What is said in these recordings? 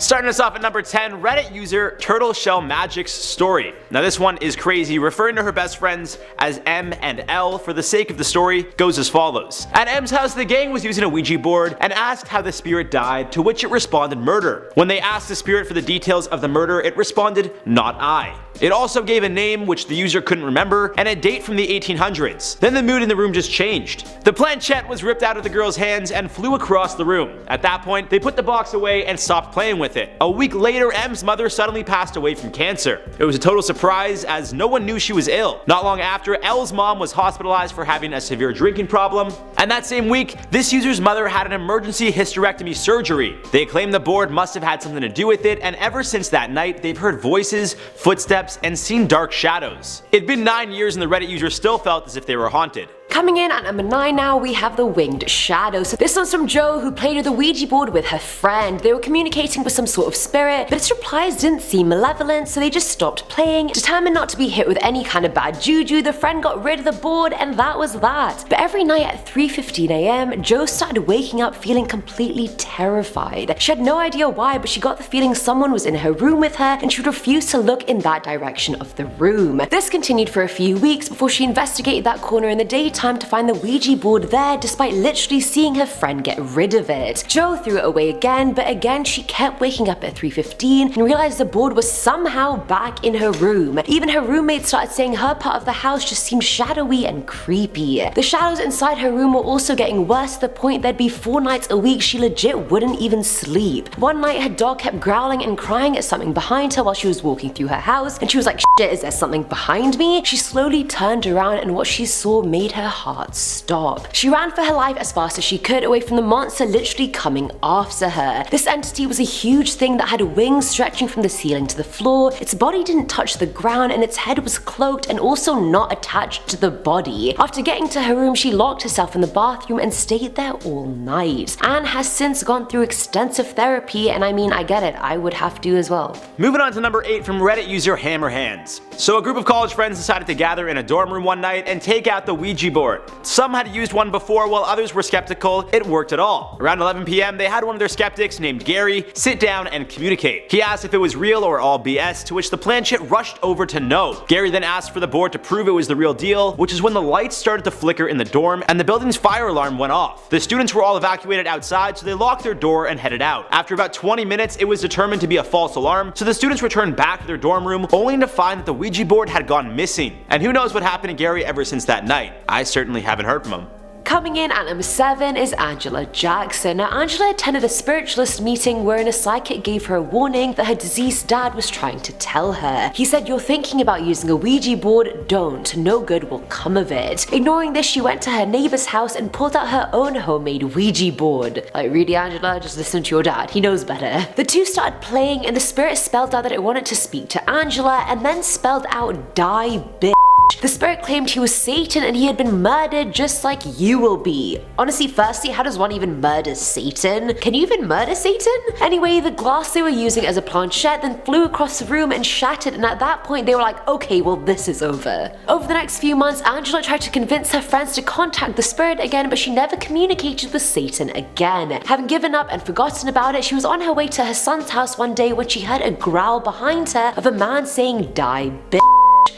Starting us off at number 10, Reddit user Turtle Shell Magic's story. Now this one is crazy, referring to her best friends as M and L for the sake of the story, goes as follows. At M's house, the gang was using a Ouija board and asked how the spirit died, to which it responded murder. When they asked the spirit for the details of the murder, it responded, not I. It also gave a name which the user couldn't remember and a date from the 1800s. Then the mood in the room just changed. The planchette was ripped out of the girl's hands and flew across the room. At that point, they put the box away and stopped playing with it. A week later, M's mother suddenly passed away from cancer. It was a total surprise as no one knew she was ill. Not long after, L's mom was hospitalized for having a severe drinking problem. And that same week, this user's mother had an emergency hysterectomy surgery. They claim the board must have had something to do with it, and ever since that night, they've heard voices, footsteps, and seen dark shadows. It'd been 9 years and the Reddit user still felt as if they were haunted. Coming in at number 9 now, we have the Winged Shadow. So this one's from Jo, who played with the Ouija board with her friend. They were communicating with some sort of spirit, but its replies didn't seem malevolent, so they just stopped playing. Determined not to be hit with any kind of bad juju, the friend got rid of the board, and that was that. But every night at 3:15 AM, Jo started waking up feeling completely terrified. She had no idea why, but she got the feeling someone was in her room with her, and she would refuse to look in that direction of the room. This continued for a few weeks before she investigated that corner in the daytime to find the Ouija board there, despite literally seeing her friend get rid of it. Jo threw it away again, but again she kept waking up at 3:15 and realized the board was somehow back in her room. Even her roommate started saying her part of the house just seemed shadowy and creepy. The shadows inside her room were also getting worse to the point there'd be 4 nights a week she legit wouldn't even sleep. One night her dog kept growling and crying at something behind her while she was walking through her house, and she was like, shit, is there something behind me? She slowly turned around and what she saw made her heart stop. She ran for her life as fast as she could away from the monster literally coming after her. This entity was a huge thing that had wings stretching from the ceiling to the floor. Its body didn't touch the ground and its head was cloaked and also not attached to the body. After getting to her room, she locked herself in the bathroom and stayed there all night. Anne has since gone through extensive therapy, and I mean, I get it, I would have to as well. Moving on to number 8 from Reddit user Hammerhands. So a group of college friends decided to gather in a dorm room one night and take out the Ouija board. Some had used one before while others were skeptical it worked at all. Around 11 PM they had one of their skeptics named Gary sit down and communicate. He asked if it was real or all BS, to which the planchette rushed over to no. Gary then asked for the board to prove it was the real deal, which is when the lights started to flicker in the dorm and the building's fire alarm went off. The students were all evacuated outside, so they locked their door and headed out. After about 20 minutes it was determined to be a false alarm, so the students returned back to their dorm room only to find that the Ouija board had gone missing. And who knows what happened to Gary ever since that night. I certainly haven't heard from him. Coming in at number 7 is Angela Jackson. Now, Angela attended a spiritualist meeting wherein a psychic gave her a warning that her deceased dad was trying to tell her. He said, "You're thinking about using a Ouija board? Don't. No good will come of it." Ignoring this, she went to her neighbor's house and pulled out her own homemade Ouija board. Like, really, Angela? Just listen to your dad. He knows better. The two started playing and the spirit spelled out that it wanted to speak to Angela and then spelled out, "Die, bitch." The spirit claimed he was Satan and he had been murdered just like you will be. Honestly, firstly, how does one even murder Satan? Can you even murder Satan? Anyway, the glass they were using as a planchette then flew across the room and shattered, and at that point they were like, okay, well this is over. Over the next few months, Angela tried to convince her friends to contact the spirit again, but she never communicated with Satan again. Having given up and forgotten about it, she was on her way to her son's house one day when she heard a growl behind her of a man saying, "Die, bitch."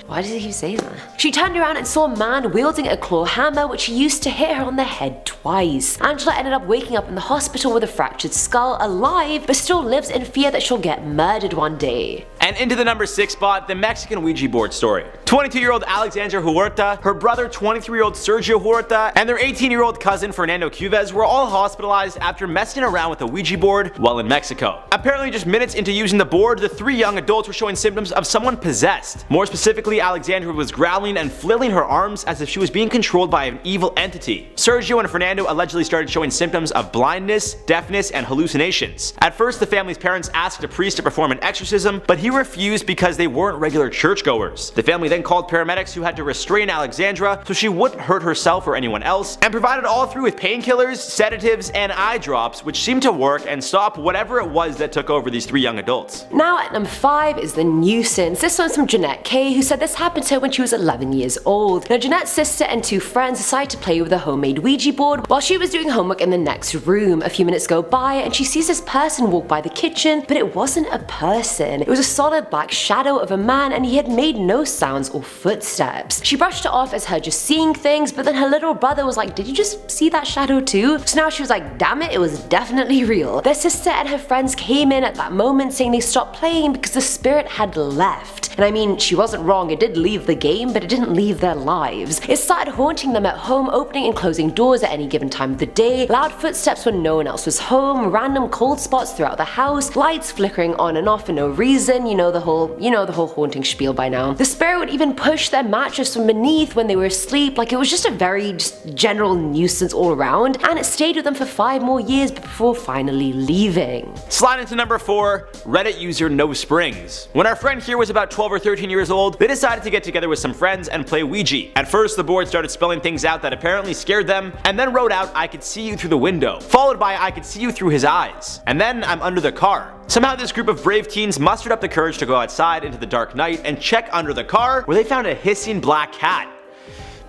Why did he say that? She turned around and saw a man wielding a claw hammer which he used to hit her on the head twice. Angela ended up waking up in the hospital with a fractured skull, alive, but still lives in fear that she'll get murdered one day. And into the number 6 spot, the Mexican Ouija board story. 22-year-old Alexandra Huerta, her brother 23-year-old Sergio Huerta, and their 18-year-old cousin Fernando Cuvez were all hospitalized after messing around with a Ouija board while in Mexico. Apparently just minutes into using the board, the 3 young adults were showing symptoms of someone possessed. More specifically, Alexandra was growling and flailing her arms as if she was being controlled by an evil entity. Sergio and Fernando allegedly started showing symptoms of blindness, deafness, and hallucinations. At first, the family's parents asked a priest to perform an exorcism, but he refused because they weren't regular churchgoers. The family then called paramedics who had to restrain Alexandra so she wouldn't hurt herself or anyone else, and provided all through with painkillers, sedatives, and eye drops, which seemed to work and stop whatever it was that took over these 3 young adults. Now at number 5 is the nuisance. This one's from Jeanette Kay, who said this happened to her when she was 11 years old. Now Jeanette's sister and 2 friends decided to play with a homemade Ouija board while she was doing homework in the next room. A few minutes go by and she sees this person walk by the kitchen, but it wasn't a person. It was a solid black shadow of a man, and he had made no sounds or footsteps. She brushed it off as her just seeing things, but then her little brother was like, "Did you just see that shadow too?" So now she was like, damn it was definitely real. Their sister and her friends came in at that moment saying they stopped playing because the spirit had left. And I mean, she wasn't wrong, it did leave the game, but it didn't leave their lives. It started haunting them at home, opening and closing doors at any given time of the day, loud footsteps when no one else was home, random cold spots throughout the house, lights flickering on and off for no reason, you know the whole haunting spiel by now. The spirit would even push their mattress from beneath when they were asleep. Like, it was just a very general nuisance all around, and it stayed with them for 5 more years before finally leaving. Sliding to number 4, Reddit user No Springs. When our friend here was about 12 or 13 years old, they decided to get together with some friends and play Ouija. At first, the board started spelling things out that apparently scared them, and then wrote out, "I could see you through the window," followed by "I could see you through his eyes," and then "I'm under the car." Somehow this group of brave teens mustered up the courage to go outside into the dark night and check under the car, where they found a hissing black cat.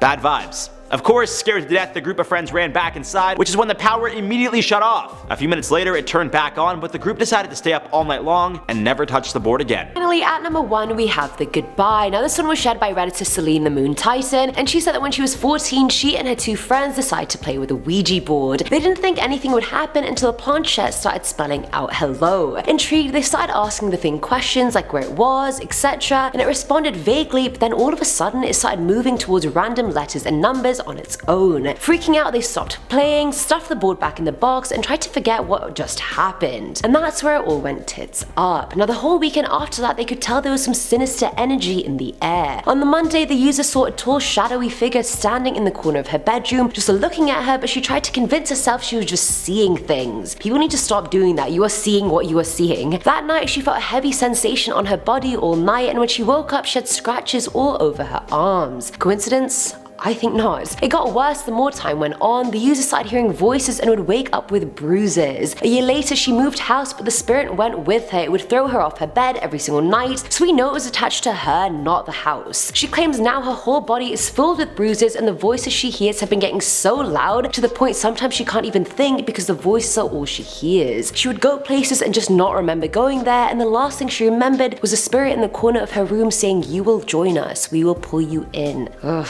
Bad vibes. Of course, scared to death, the group of friends ran back inside, which is when the power immediately shut off. A few minutes later, it turned back on, but the group decided to stay up all night long and never touch the board again. Finally, at number 1, we have the goodbye. Now this one was shared by Redditor Celine the Moon Titan, and she said that when she was 14, she and her 2 friends decided to play with a Ouija board. They didn't think anything would happen until the planchette started spelling out hello. Intrigued, they started asking the thing questions like where it was, etc., and it responded vaguely, but then all of a sudden it started moving towards random letters and numbers on its own. Freaking out, they stopped playing, stuffed the board back in the box, and tried to forget what just happened. And that's where it all went tits up. Now the whole weekend after that, they could tell there was some sinister energy in the air. On the Monday, the user saw a tall shadowy figure standing in the corner of her bedroom, just looking at her, but she tried to convince herself she was just seeing things. People need to stop doing that. You are seeing what you are seeing. That night, she felt a heavy sensation on her body all night, and when she woke up, she had scratches all over her arms. Coincidence? I think not. It got worse the more time went on. The user started hearing voices and would wake up with bruises. A year later, she moved house, but the spirit went with her. It would throw her off her bed every single night, so we know it was attached to her, not the house. She claims now her whole body is filled with bruises, and the voices she hears have been getting so loud to the point sometimes she can't even think because the voices are all she hears. She would go places and just not remember going there, and the last thing she remembered was a spirit in the corner of her room saying, "You will join us, we will pull you in." Ugh.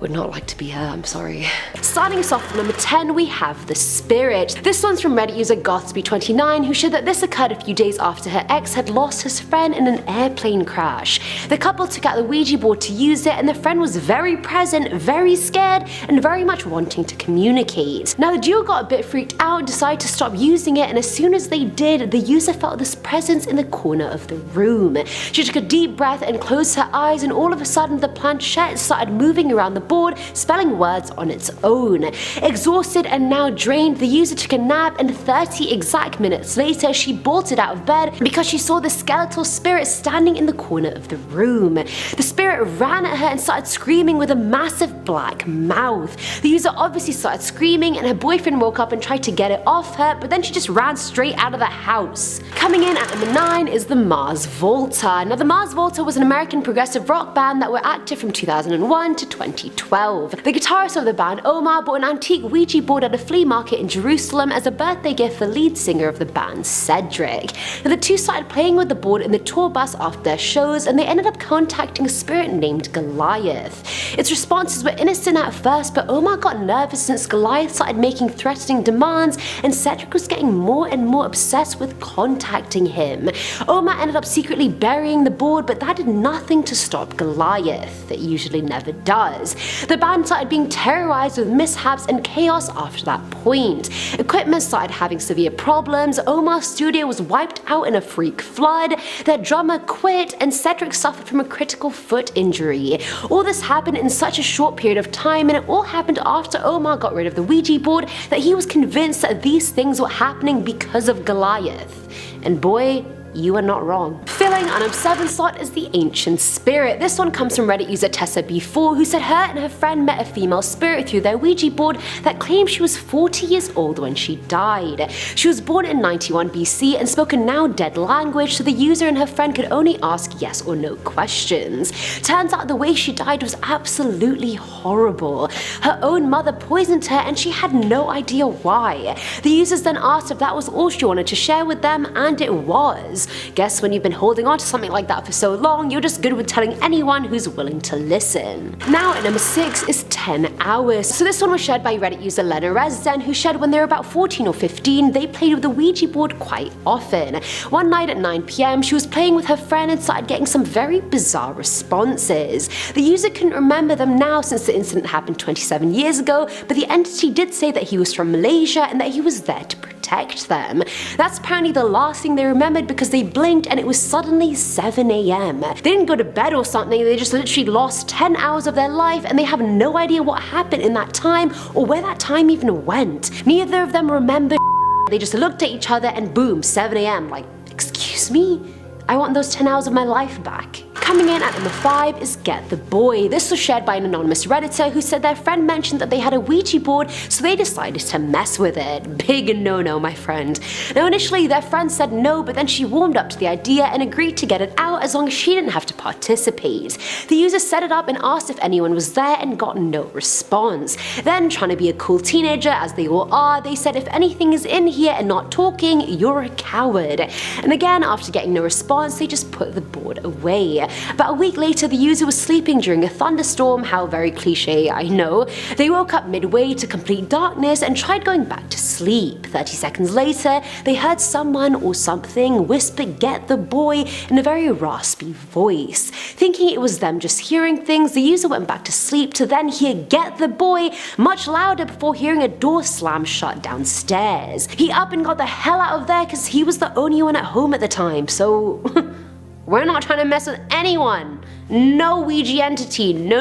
Would not like to be her, I'm sorry. Starting us off at number 10, we have the spirit. This one's from Reddit user Gothsby29, who shared that this occurred a few days after her ex had lost his friend in an airplane crash. The couple took out the Ouija board to use it, and the friend was very present, very scared, and very much wanting to communicate. Now the duo got a bit freaked out and decided to stop using it, and as soon as they did, the user felt this presence in the corner of the room. She took a deep breath and closed her eyes, and all of a sudden the planchette started moving around the board, spelling words on its own. Exhausted and now drained, the user took a nap, and 30 exact minutes later she bolted out of bed because she saw the skeletal spirit standing in the corner of the room. The spirit ran at her and started screaming with a massive black mouth. The user obviously started screaming, and her boyfriend woke up and tried to get it off her, but then she just ran straight out of the house. Coming in at number 9 is the Mars Volta. Now the Mars Volta was an American progressive rock band that were active from 2001 to 2012. The guitarist of the band, Omar, bought an antique Ouija board at a flea market in Jerusalem as a birthday gift for lead singer of the band, Cedric. Now the two started playing with the board in the tour bus after their shows, and they ended up contacting a spirit named Goliath. Its responses were innocent at first, but Omar got nervous since Goliath started making threatening demands, and Cedric was getting more and more obsessed with contacting him. Omar ended up secretly burying the board, but that did nothing to stop Goliath. It usually never does. The band started being terrorized with mishaps and chaos after that point. Equipment started having severe problems, Omar's studio was wiped out in a freak flood, their drummer quit, and Cedric suffered from a critical foot injury. All this happened in such a short period of time, and it all happened after Omar got rid of the Ouija board, that he was convinced that these things were happening because of Goliath. And boy, you are not wrong. Filling Following on our 7th slot is the Ancient Spirit. This one comes from Reddit user TessaB4, who said her and her friend met a female spirit through their Ouija board that claimed she was 40 years old when she died. She was born in 91 BC and spoke a now dead language, so the user and her friend could only ask yes or no questions. Turns out the way she died was absolutely horrible. Her own mother poisoned her and she had no idea why. The users then asked if that was all she wanted to share with them, and it was. Guess when you've been holding on to something like that for so long, you're just good with telling anyone who's willing to listen. Now at number 6 is 10 hours. So this one was shared by Reddit user Lena Resden, who shared when they were about 14 or 15, they played with the Ouija board quite often. One night at 9 PM, she was playing with her friend and started getting some very bizarre responses. The user couldn't remember them now since the incident happened 27 years ago, but the entity did say that he was from Malaysia and that he was there to protect them. That's apparently the last thing they remembered because they blinked and it was suddenly 7 AM. They didn't go to bed or something, they just literally lost 10 hours of their life and they have no idea what happened in that time or where that time even went. Neither of them remembered. They just looked at each other and boom, 7 AM. Like, excuse me? I want those 10 hours of my life back. Coming in at number 5 is Get the Boy. This was shared by an anonymous Redditor who said their friend mentioned that they had a Ouija board, so they decided to mess with it. Big no-no, my friend. Now initially their friend said no, but then she warmed up to the idea and agreed to get it out as long as she didn't have to participate. The user set it up and asked if anyone was there and got no response. Then, trying to be a cool teenager as they all are, they said if anything is in here and not talking, you're a coward. And again, after getting no response, they just put the board away. About a week later, the user was sleeping during a thunderstorm. How very cliche, I know. They woke up midway to complete darkness and tried going back to sleep. 30 seconds later, they heard someone or something whisper "Get the boy" in a very raspy voice. Thinking it was them just hearing things, the user went back to sleep to then hear "Get the boy" much louder before hearing a door slam shut downstairs. He up and got the hell out of there because he was the only one at home at the time, so we're not trying to mess with anyone. No Ouija entity, no.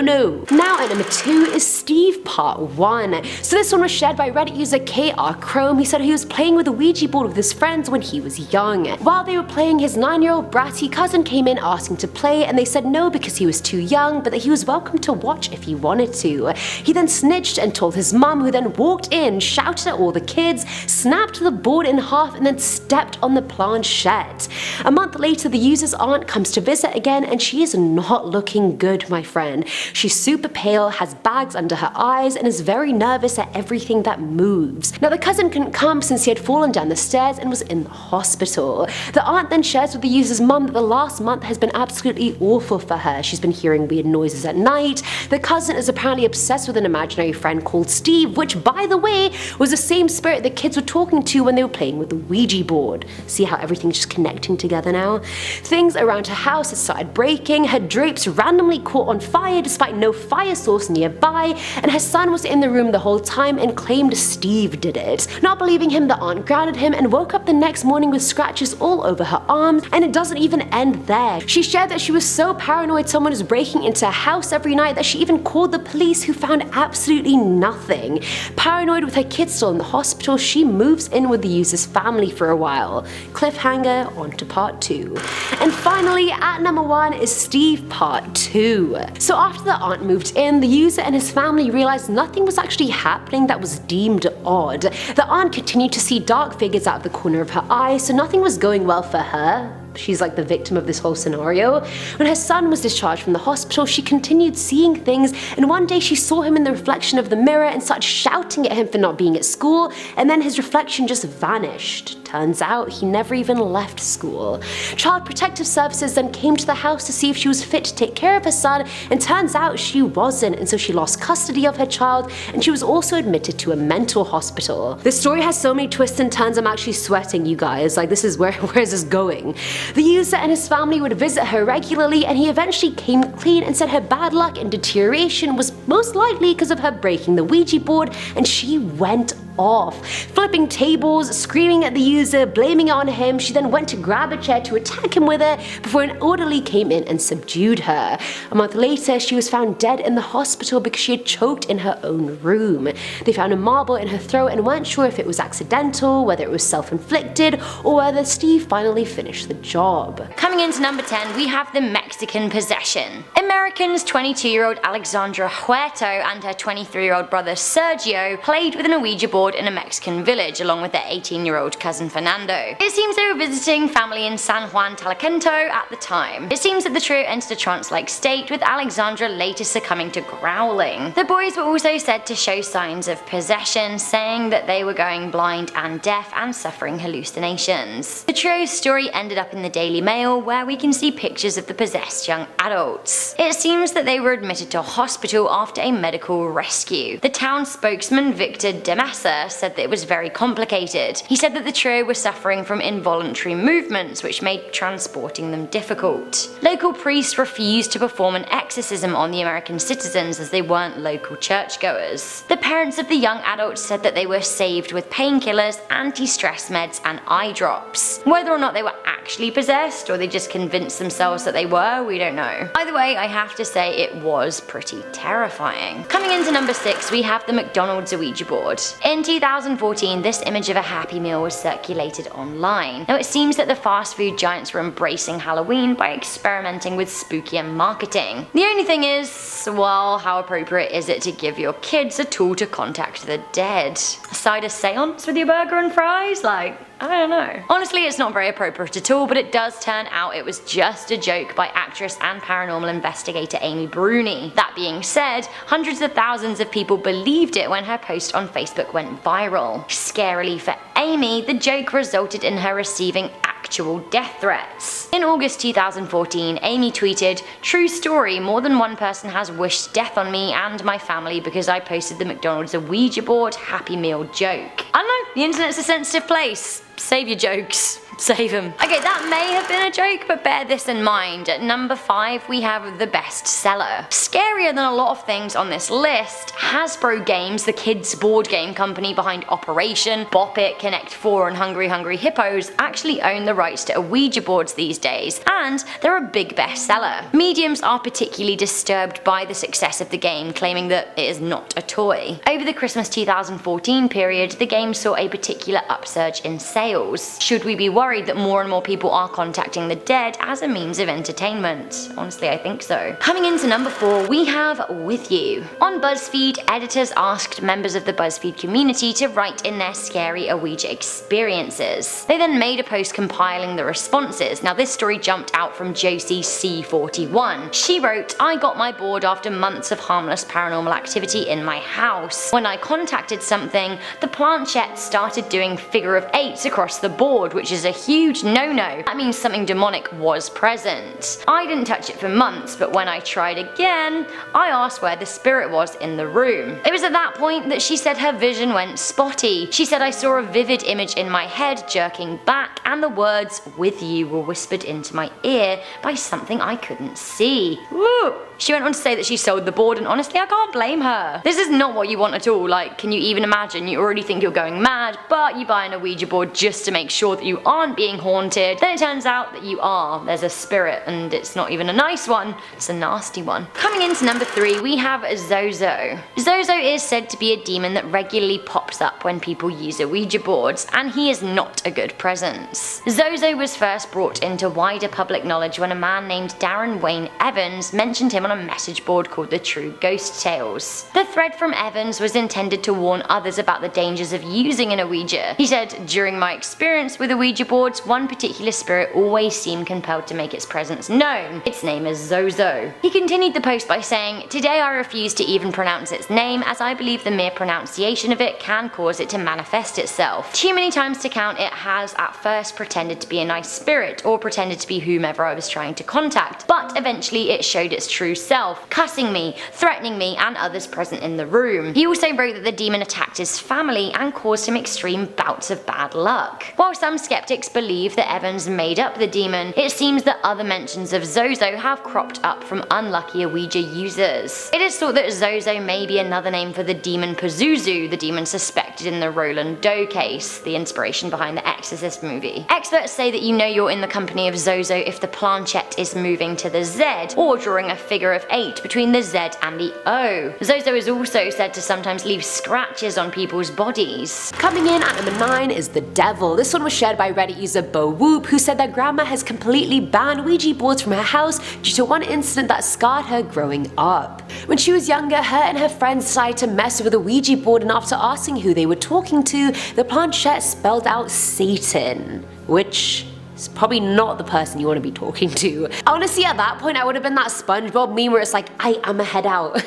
Now at number 2 is Steve Part 1. So this one was shared by Reddit user KR Chrome. He said he was playing with a Ouija board with his friends when he was young. While they were playing, his 9-year-old bratty cousin came in asking to play, and they said no because he was too young, but that he was welcome to watch if he wanted to. He then snitched and told his mum, who then walked in, shouted at all the kids, snapped the board in half, and then stepped on the planchette. A month later, the user's aunt comes to visit again, and she is not looking good, my friend. She's super pale, has bags under her eyes, and is very nervous at everything that moves. Now the cousin couldn't come since he had fallen down the stairs and was in the hospital. The aunt then shares with the user's mum that the last month has been absolutely awful for her. She's been hearing weird noises at night. The cousin is apparently obsessed with an imaginary friend called Steve, which, by the way, was the same spirit the kids were talking to when they were playing with the Ouija board. See how everything's just connecting together now? Things around her house had started breaking, her drapes randomly caught on fire despite no fire source nearby, and her son was in the room the whole time and claimed Steve did it. Not believing him, the aunt grounded him and woke up the next morning with scratches all over her arms, and it doesn't even end there. She shared that she was so paranoid someone was breaking into her house every night that she even called the police, who found absolutely nothing. Paranoid with her kids still in the hospital, she moves in with the user's family for a while. Cliffhanger, on to part 2. And finally, at number 1 is Steve Part 2. So after the aunt moved in, the user and his family realized nothing was actually happening that was deemed odd. The aunt continued to see dark figures out of the corner of her eye, so nothing was going well for her. She's like the victim of this whole scenario. When her son was discharged from the hospital, she continued seeing things, and one day she saw him in the reflection of the mirror and started shouting at him for not being at school, and then his reflection just vanished. Turns out he never even left school. Child Protective Services then came to the house to see if she was fit to take care of her son, and turns out she wasn't, and so she lost custody of her child, and she was also admitted to a mental hospital. This story has so many twists and turns, I'm actually sweating, you guys. Like, this is where is this going? The user and his family would visit her regularly, and he eventually came clean and said her bad luck and deterioration was most likely because of her breaking the Ouija board, and she went off, flipping tables, screaming at the user, was blaming it on him. She then went to grab a chair to attack him with it before an orderly came in and subdued her. A month later, she was found dead in the hospital because she had choked in her own room. They found a marble in her throat and weren't sure if it was accidental, whether it was self-inflicted, or whether Steve finally finished the job. Coming into number 10, we have the Mexican possession. Americans 22-year-old Alexandra Huerto and her 23-year-old brother Sergio played with an Ouija board in a Mexican village along with their 18-year-old cousin Fernando. It seems they were visiting family in San Juan Talacento at the time. It seems that the trio entered a trance-like state, with Alexandra later succumbing to growling. The boys were also said to show signs of possession, saying that they were going blind and deaf and suffering hallucinations. The trio's story ended up in the Daily Mail, where we can see pictures of the possessed young adults. It seems that they were admitted to a hospital after a medical rescue. The town spokesman Victor Demessa said that it was very complicated. He said that the trio were suffering from involuntary movements which made transporting them difficult. Local priests refused to perform an exorcism on the American citizens as they weren't local churchgoers. The parents of the young adults said that they were saved with painkillers, anti-stress meds and eye drops. Whether or not they were actually possessed or they just convinced themselves that they were, we don't know. Either way, I have to say it was pretty terrifying. Coming into number 6, we have the McDonald's Ouija board. In 2014, this image of a Happy Meal was circulated online. Now it seems that the fast food giants were embracing Halloween by experimenting with spookier marketing. The only thing is, well, how appropriate is it to give your kids a tool to contact the dead? A side of seance with your burger and fries? Like, I don't know. Honestly, it's not very appropriate at all, but it does turn out it was just a joke by actress and paranormal investigator Amy Bruni. That being said, hundreds of thousands of people believed it when her post on Facebook went viral. Scarily for Amy, the joke resulted in her receiving actual death threats. In August 2014, Amy tweeted, "True story, more than one person has wished death on me and my family because I posted the McDonald's Ouija board Happy Meal joke." I don't know, the internet's a sensitive place. Save your jokes. Save them. Okay, that may have been a joke, but bear this in mind. At number 5, we have the bestseller. Scarier than a lot of things on this list, Hasbro Games, the kids' board game company behind Operation, Bop It, Connect 4 and Hungry Hungry Hippos, actually own the rights to Ouija boards these days, and they're a big bestseller. Mediums are particularly disturbed by the success of the game, claiming that it is not a toy. Over the Christmas 2014 period, the game saw a particular upsurge in sales. Should we be worried that more and more people are contacting the dead as a means of entertainment? Honestly, I think so. Coming into number 4, we have With You. On BuzzFeed, editors asked members of the BuzzFeed community to write in their scary Ouija experiences. They then made a post compiling the responses. Now this story jumped out from Josie C41. She wrote, "I got my board after months of harmless paranormal activity in my house. When I contacted something, the planchette started doing figure of 8s across the board, which is a huge no-no. That means something demonic was present. I didn't touch it for months, but when I tried again, I asked where the spirit was in the room. It was at that point that she said her vision went spotty. She said I saw a vivid image in my head jerking back, and the words 'with you' were whispered into my ear by something I couldn't see." Woo! She went on to say that she sold the board, and honestly, I can't blame her. This is not what you want at all. Like, can you even imagine? You already think you're going mad, but you buy an Ouija board just to make sure that you aren't being haunted. Then it turns out that you are. There's a spirit, and it's not even a nice one, it's a nasty one. Coming into number 3, we have Zozo. Zozo is said to be a demon that regularly pops up when people use Ouija boards, and he is not a good presence. Zozo was first brought into wider public knowledge when a man named Darren Wayne Evans mentioned him on a message board called The True Ghost Tales. The thread from Evans was intended to warn others about the dangers of using an Ouija. He said, "During my experience with Ouija boards, one particular spirit always seemed compelled to make its presence known. Its name is Zozo." He continued the post by saying, "Today I refuse to even pronounce its name, as I believe the mere pronunciation of it can cause it to manifest itself. Too many times to count it has at first pretended to be a nice spirit, or pretended to be whomever I was trying to contact, but eventually it showed its true true self, cussing me, threatening me and others present in the room. He also wrote that the demon attacked his family and caused him extreme bouts of bad luck. While some skeptics believe that Evans made up the demon, it seems that other mentions of Zozo have cropped up from unlucky Ouija users. It is thought that Zozo may be another name for the demon Pazuzu, the demon suspected in the Roland Doe case, the inspiration behind the Exorcist movie. Experts say that you know you're in the company of Zozo if the planchette is moving to the Z, or drawing a figure of 8 between the Z and the O. Zozo is also said to sometimes leave scratches on people's bodies. Coming in at number 9 is the devil. This one was shared by Reddit user Bo Whoop, who said that grandma has completely banned Ouija boards from her house due to one incident that scarred her growing up. When she was younger, her and her friends decided to mess with a Ouija board, and after asking who they were talking to, the planchette spelled out Satan, which is probably not the person you want to be talking to. Honestly, at that point, I would have been that SpongeBob meme where it's like, I'ma head out.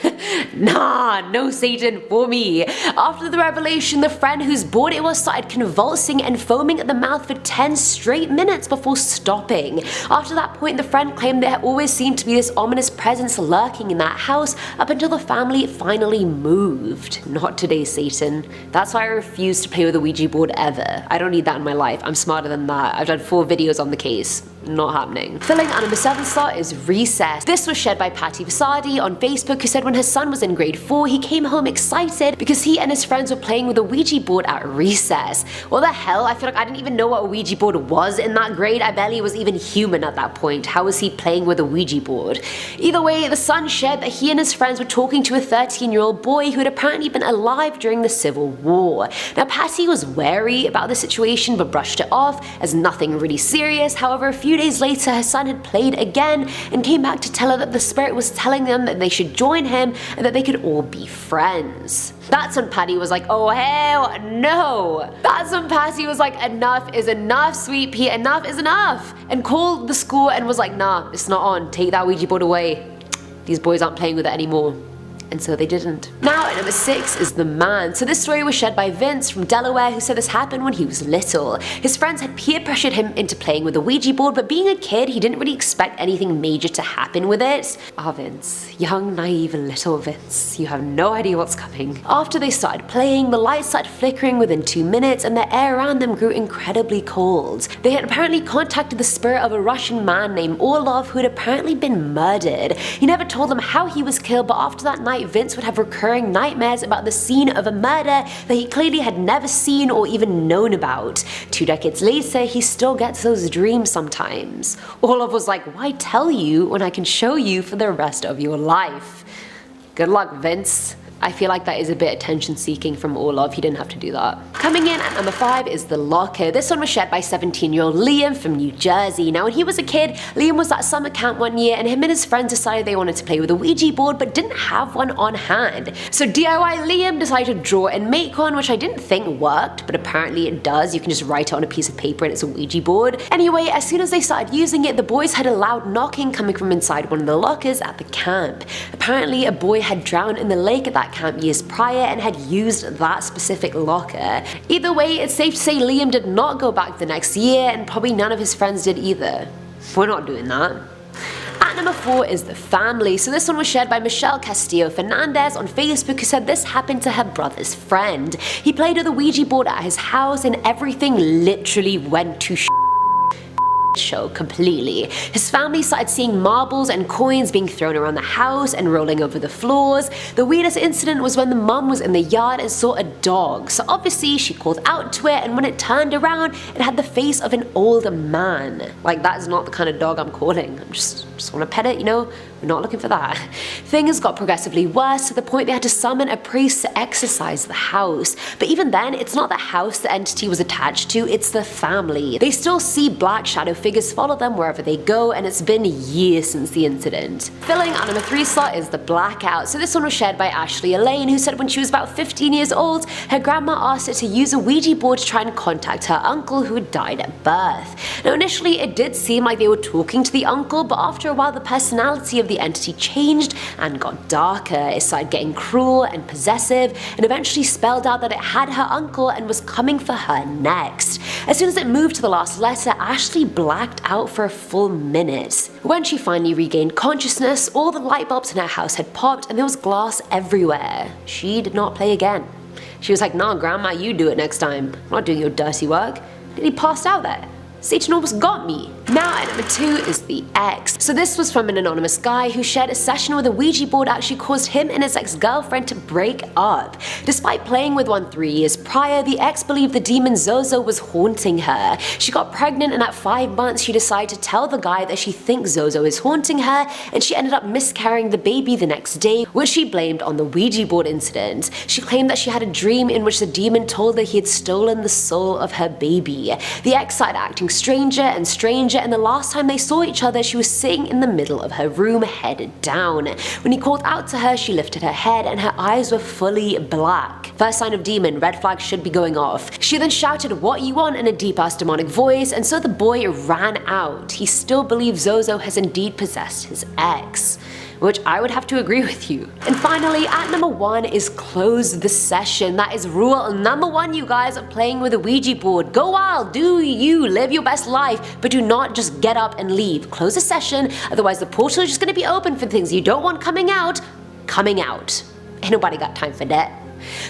Nah, no Satan for me. After the revelation, the friend whose board it was started convulsing and foaming at the mouth for 10 straight minutes before stopping. After that point, the friend claimed there always seemed to be this ominous presence lurking in that house up until the family finally moved. Not today, Satan. That's why I refuse to play with a Ouija board ever. I don't need that in my life. I'm smarter than that. I've done 4 videos on the case. Not happening. Filling at number 7 slot is Recess. This was shared by Patty Vasadi on Facebook, who said when her son was in grade 4, he came home excited because he and his friends were playing with a Ouija board at recess. What the hell? I feel like I didn't even know what a Ouija board was in that grade. I barely was even human at that point. How was he playing with a Ouija board? Either way, the son shared that he and his friends were talking to a 13-year-old boy who had apparently been alive during the Civil War. Now, Patty was wary about the situation but brushed it off as nothing really serious. However, a few days later, her son had played again and came back to tell her that the spirit was telling them that they should join him and that they could all be friends. That's when Patty was like, oh hell no. That's when Patty was like, enough is enough, sweet pea, enough is enough. And called the school and was like, nah, it's not on, take that Ouija board away. These boys aren't playing with it anymore. And so they didn't. Now at number 6 is The Man. So this story was shared by Vince from Delaware, who said this happened when he was little. His friends had peer pressured him into playing with a Ouija board, but being a kid, he didn't really expect anything major to happen with it. Vince. Young, naive little Vince. You have no idea what's coming. After they started playing, the lights started flickering within 2 minutes and the air around them grew incredibly cold. They had apparently contacted the spirit of a Russian man named Orlov who had apparently been murdered. He never told them how he was killed, but after that night, Vince would have recurring nightmares about the scene of a murder that he clearly had never seen or even known about. 2 decades later, he still gets those dreams sometimes. Orlov was like, why tell you when I can show you for the rest of your life? Good luck, Vince. I feel like that is a bit attention seeking from Orlov. He didn't have to do that. Coming in at number 5 is The Locker. This one was shared by 17-year-old Liam from New Jersey. Now when he was a kid, Liam was at summer camp one year and him and his friends decided they wanted to play with a Ouija board but didn't have one on hand. So DIY Liam decided to draw and make one, which I didn't think worked, but apparently it does. You can just write it on a piece of paper and it's a Ouija board. Anyway, as soon as they started using it, the boys heard a loud knocking coming from inside one of the lockers at the camp. Apparently a boy had drowned in the lake at that camp years prior and had used that specific locker. Either way, it's safe to say Liam did not go back the next year and probably none of his friends did either. We're not doing that. At number 4 is The Family. So this one was shared by Michelle Castillo Fernandez on Facebook, who said this happened to her brother's friend. He played with a Ouija board at his house and everything literally went to show completely. His family started seeing marbles and coins being thrown around the house and rolling over the floors. The weirdest incident was when the mum was in the yard and saw a dog. So obviously she called out to it, and when it turned around, it had the face of an old man. Like, that is not the kind of dog I'm calling. I just want to pet it, you know? We're not looking for that. Things got progressively worse to the point they had to summon a priest to exorcise the house. But even then, it's not the house the entity was attached to, it's the family. They still see black shadow figures follow them wherever they go, and it's been years since the incident. Filling at number 3 slot is The Blackout. So this one was shared by Ashley Elaine, who said when she was about 15 years old, her grandma asked her to use a Ouija board to try and contact her uncle who had died at birth. Now initially it did seem like they were talking to the uncle, but after after a while the personality of the entity changed and got darker. It started getting cruel and possessive, and eventually spelled out that it had her uncle and was coming for her next. As soon as it moved to the last letter, Ashley blacked out for a full minute. When she finally regained consciousness, all the light bulbs in her house had popped and there was glass everywhere. She did not play again. She was like, "Nah, Grandma, you do it next time. I'm not doing your dirty work." And he passed out there. Satan almost got me. Now at number 2 is the ex. So this was from an anonymous guy who shared a session where the Ouija board actually caused him and his ex-girlfriend to break up. Despite playing with one 3 years prior, the ex believed the demon Zozo was haunting her. She got pregnant, and at 5 months she decided to tell the guy that she thinks Zozo is haunting her, and she ended up miscarrying the baby the next day, which she blamed on the Ouija board incident. She claimed that she had a dream in which the demon told her he had stolen the soul of her baby. The ex started acting stranger and stranger, and the last time they saw each other she was sitting in the middle of her room, head down. When he called out to her, she lifted her head and her eyes were fully black. First sign of demon, red flag should be going off. She then shouted, "What you want?" in a deep ass demonic voice, and so the boy ran out. He still believes Zozo has indeed possessed his ex, which I would have to agree with you. And finally, at number 1 is close the session. That is rule number 1, you guys, of playing with a Ouija board. Go wild, do you, live your best life, but do not just get up and leave. Close the session, otherwise the portal is just gonna be open for things you don't want coming out. Ain't nobody got time for that.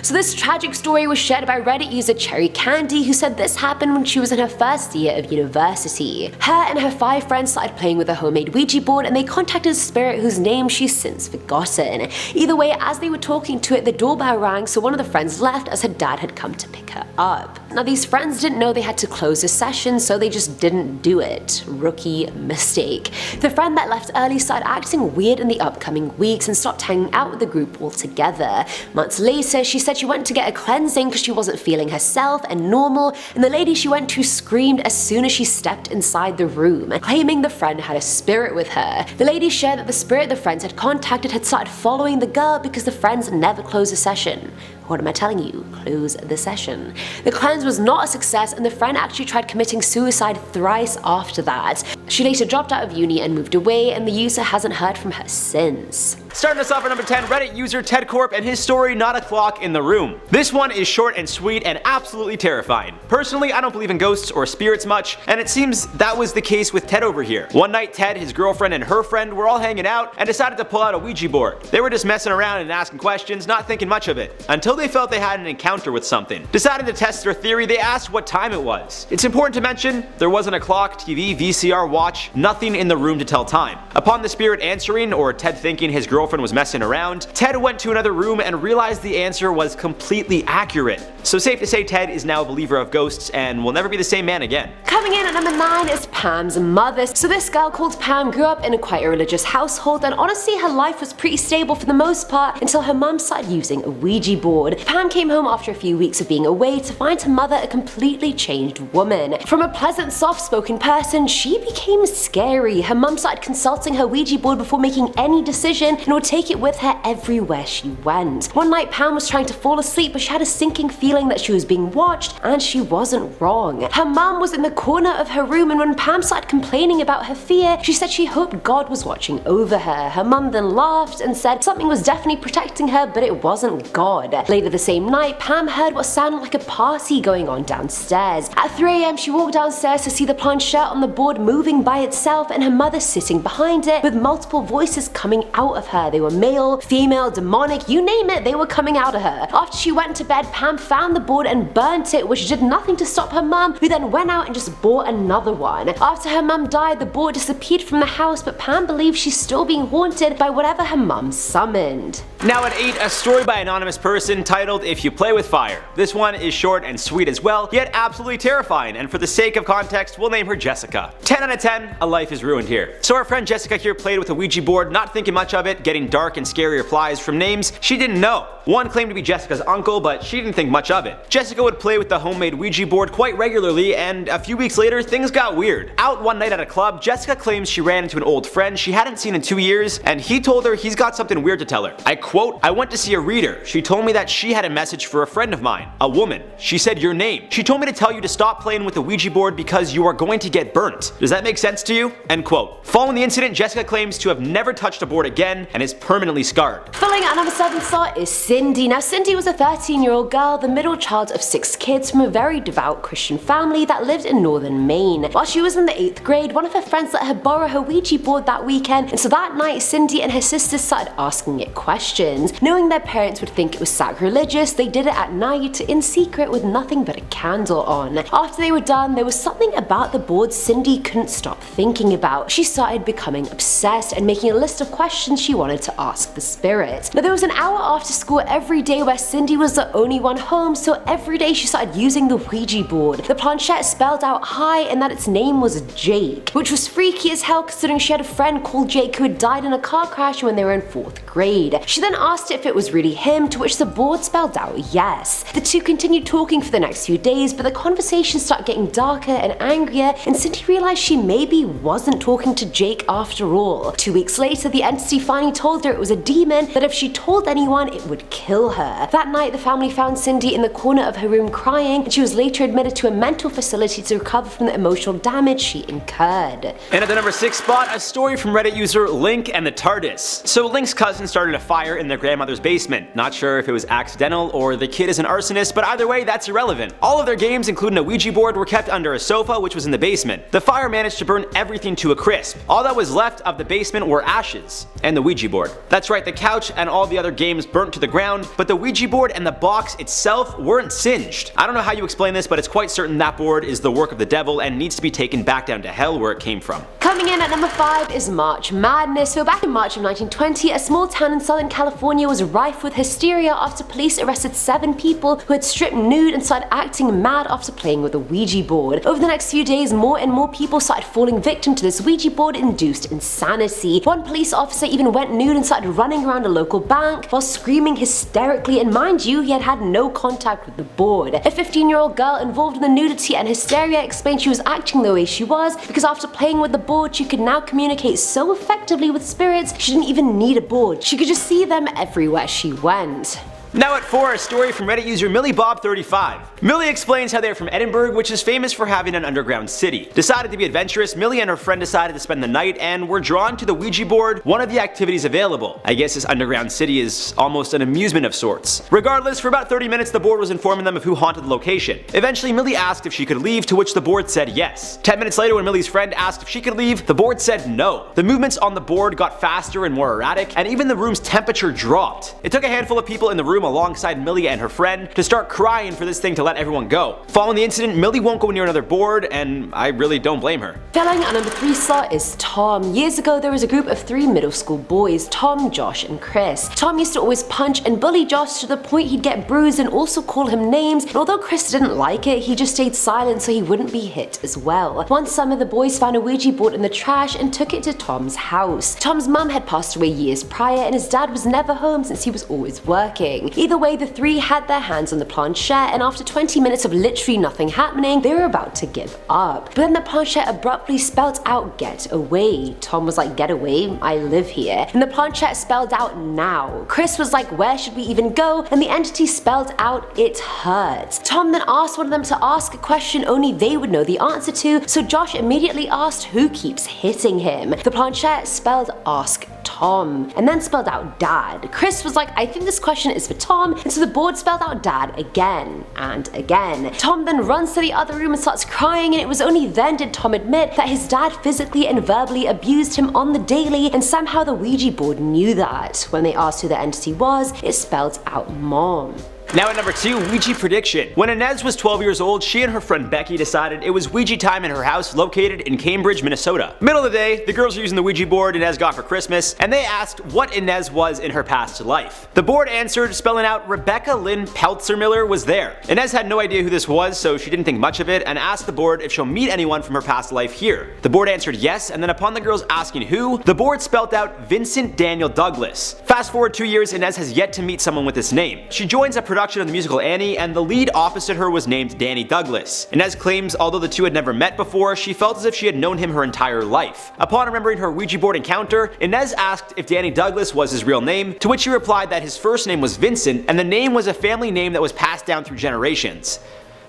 So this tragic story was shared by Reddit user Cherry Candy, who said this happened when she was in her first year of university. Her and her 5 friends started playing with a homemade Ouija board, and they contacted a spirit whose name she's since forgotten. Either way, as they were talking to it, the doorbell rang, so one of the friends left as her dad had come to pick her up. Now these friends didn't know they had to close the session, so they just didn't do it. Rookie mistake. The friend that left early started acting weird in the upcoming weeks and stopped hanging out with the group altogether. Months later, she said she went to get a cleansing because she wasn't feeling herself and normal, and the lady she went to screamed as soon as she stepped inside the room, claiming the friend had a spirit with her. The lady shared that the spirit the friends had contacted had started following the girl because the friends never closed the session. What am I telling you? Close the session. The cleanse was not a success, and the friend actually tried committing suicide thrice after that. She later dropped out of uni and moved away, and the user hasn't heard from her since. Starting us off at number 10, Reddit user Ted Corp and his story, Not a Clock in the Room. This one is short and sweet and absolutely terrifying. Personally, I don't believe in ghosts or spirits much, and it seems that was the case with Ted over here. One night, Ted, his girlfriend, and her friend were all hanging out and decided to pull out a Ouija board. They were just messing around and asking questions, not thinking much of it, until they felt they had an encounter with something. Deciding to test their theory, they asked what time it was. It's important to mention, there wasn't a clock, TV, VCR, watch, nothing in the room to tell time. Upon the spirit answering, or Ted thinking his girlfriend was messing around, Ted went to another room and realized the answer was completely accurate. So safe to say Ted is now a believer of ghosts and will never be the same man again. Coming in at number 9 is Pam's mother. So this girl called Pam grew up in a quite a religious household, and honestly her life was pretty stable for the most part until her mum started using a Ouija board. Pam came home after a few weeks of being away to find her mother a completely changed woman. From a pleasant, soft-spoken person, she became scary. Her mum started consulting her Ouija board before making any decision and would take it with her everywhere she went. One night Pam was trying to fall asleep, but she had a sinking feeling that she was being watched, and she wasn't wrong. Her mum was in the corner of her room, and when Pam started complaining about her fear, she said she hoped God was watching over her. Her mum then laughed and said something was definitely protecting her, but it wasn't God. Later the same night, Pam heard what sounded like a party going on downstairs. At 3 AM, she walked downstairs to see the planchette on the board moving by itself and her mother sitting behind it with multiple voices coming out of her. They were male, female, demonic, you name it, they were coming out of her. After she went to bed, Pam found the board and burnt it, which did nothing to stop her mum, who then went out and just bought another one. After her mum died, the board disappeared from the house, but Pam believes she's still being haunted by whatever her mum summoned. Now at 8, a story by an anonymous person titled If You Play With Fire. This one is short and sweet as well, yet absolutely terrifying, and for the sake of context, we'll name her Jessica. 10 out of 10, a life is ruined here. So our friend Jessica here played with a Ouija board, not thinking much of it, getting dark and scary replies from names she didn't know. One claimed to be Jessica's uncle, but she didn't think much of it. Jessica would play with the homemade Ouija board quite regularly, and a few weeks later, things got weird. Out one night at a club, Jessica claims she ran into an old friend she hadn't seen in 2 years, and he told her he's got something weird to tell her. I quote, "I went to see a reader. She told me that she had a message for a friend of mine, a woman. She said your name. She told me to tell you to stop playing with the Ouija board because you are going to get burnt. Does that make sense to you?" End quote. Following the incident, Jessica claims to have never touched a board again and is permanently scarred. Filling at number 7 slot is Cindy. Now Cindy was a 13-year-old girl, the middle child of 6 kids from a very devout Christian family that lived in northern Maine. While she was in the 8th grade, one of her friends let her borrow her Ouija board that weekend, and so that night Cindy and her sisters started asking it questions. Knowing their parents would think it was sacrilegious, they did it at night, in secret with nothing but a candle on. After they were done, there was something about the board Cindy couldn't stop thinking about. She started becoming obsessed and making a list of questions she wanted to ask the spirit. Now there was an hour after school every day where Cindy was the only one home, so every day she started using the Ouija board. The planchette spelled out hi and that its name was Jake, which was freaky as hell considering she had a friend called Jake who had died in a car crash when they were in 4th grade. She then asked if it was really him, to which the board spelled out yes. The two continued talking for the next few days, but the conversation started getting darker and angrier, and Cindy realized she maybe wasn't talking to Jake after all. 2 weeks later, the entity finally told her it was a demon, that if she told anyone, it would kill her. That night, the family found Cindy in the corner of her room crying, and she was later admitted to a mental facility to recover from the emotional damage she incurred. And at the number 6 spot, a story from Reddit user Link and the TARDIS. So Link's cousin started a fire in their grandmother's basement. Not sure if it was accidental or the kid is an arsonist, but either way, that's irrelevant. All of their games, including a Ouija board, were kept under a sofa, which was in the basement. The fire managed to burn everything to a crisp. All that was left of the basement were ashes and the Ouija board. That's right, the couch and all the other games burnt to the ground, but the Ouija board and the box itself weren't singed. I don't know how you explain this, but it's quite certain that board is the work of the devil and needs to be taken back down to hell where it came from. Coming in at number 5 is March Madness. So back in March of 1920, a small town in Southern California was rife with hysteria after police arrested 7 people who had stripped nude and started acting mad after playing with a Ouija board. Over the next few days, more and more people started falling victim to this Ouija board-induced insanity. One police officer even went nude and started running around a local bank while screaming hysterically, and mind you, he had had no contact with the board. A 15-year-old girl involved in the nudity and hysteria explained she was acting the way she was because after playing with the board, she could now communicate so effectively with spirits she didn't even need a board. She could just see them everywhere she went. Now at 4, a story from Reddit user MillieBob35. Millie explains how they're from Edinburgh, which is famous for having an underground city. Decided to be adventurous, Millie and her friend decided to spend the night and were drawn to the Ouija board, one of the activities available. I guess this underground city is almost an amusement of sorts. Regardless, for about 30 minutes the board was informing them of who haunted the location. Eventually Millie asked if she could leave, to which the board said yes. 10 minutes later, when Millie's friend asked if she could leave, the board said no. The movements on the board got faster and more erratic, and even the room's temperature dropped. It took a handful of people in the room alongside Millie and her friend to start crying for this thing to let everyone go. Following the incident, Millie won't go near another board, and I really don't blame her. Filling at number 3 slot is Tom. Years ago, there was a group of 3 middle school boys, Tom, Josh, and Chris. Tom used to always punch and bully Josh to the point he'd get bruised and also call him names, but although Chris didn't like it, he just stayed silent so he wouldn't be hit as well. One summer, the boys found a Ouija board in the trash and took it to Tom's house. Tom's mum had passed away years prior, and his dad was never home since he was always working. Either way, the 3 had their hands on the planchette, and after 20 minutes of literally nothing happening, they were about to give up. But then the planchette abruptly spelled out get away. Tom was like, get away? I live here. And the planchette spelled out now. Chris was like, where should we even go? And the entity spelled out it hurts. Tom then asked one of them to ask a question only they would know the answer to, so Josh immediately asked who keeps hitting him. The planchette spelled ask Tom, and then spelled out dad. Chris was like, I think this question is for Tom, and so the board spelled out dad again and again. Tom then runs to the other room and starts crying, and it was only then did Tom admit that his dad physically and verbally abused him on the daily, and somehow the Ouija board knew that. When they asked who the entity was, it spelled out mom. Now at number 2, Ouija prediction. When Inez was 12 years old, she and her friend Becky decided it was Ouija time in her house located in Cambridge, Minnesota. Middle of the day, the girls are using the Ouija board Inez got for Christmas, and they asked what Inez was in her past life. The board answered, spelling out Rebecca Lynn Peltzermiller was there. Inez had no idea who this was, so she didn't think much of it, and asked the board if she'll meet anyone from her past life here. The board answered yes, and then upon the girls asking who, the board spelled out Vincent Daniel Douglas. Fast forward 2 years, Inez has yet to meet someone with this name. She joins a production of the musical Annie, and the lead opposite her was named Danny Douglas. Inez claims although the two had never met before, she felt as if she had known him her entire life. Upon remembering her Ouija board encounter, Inez asked if Danny Douglas was his real name, to which he replied that his first name was Vincent, and the name was a family name that was passed down through generations.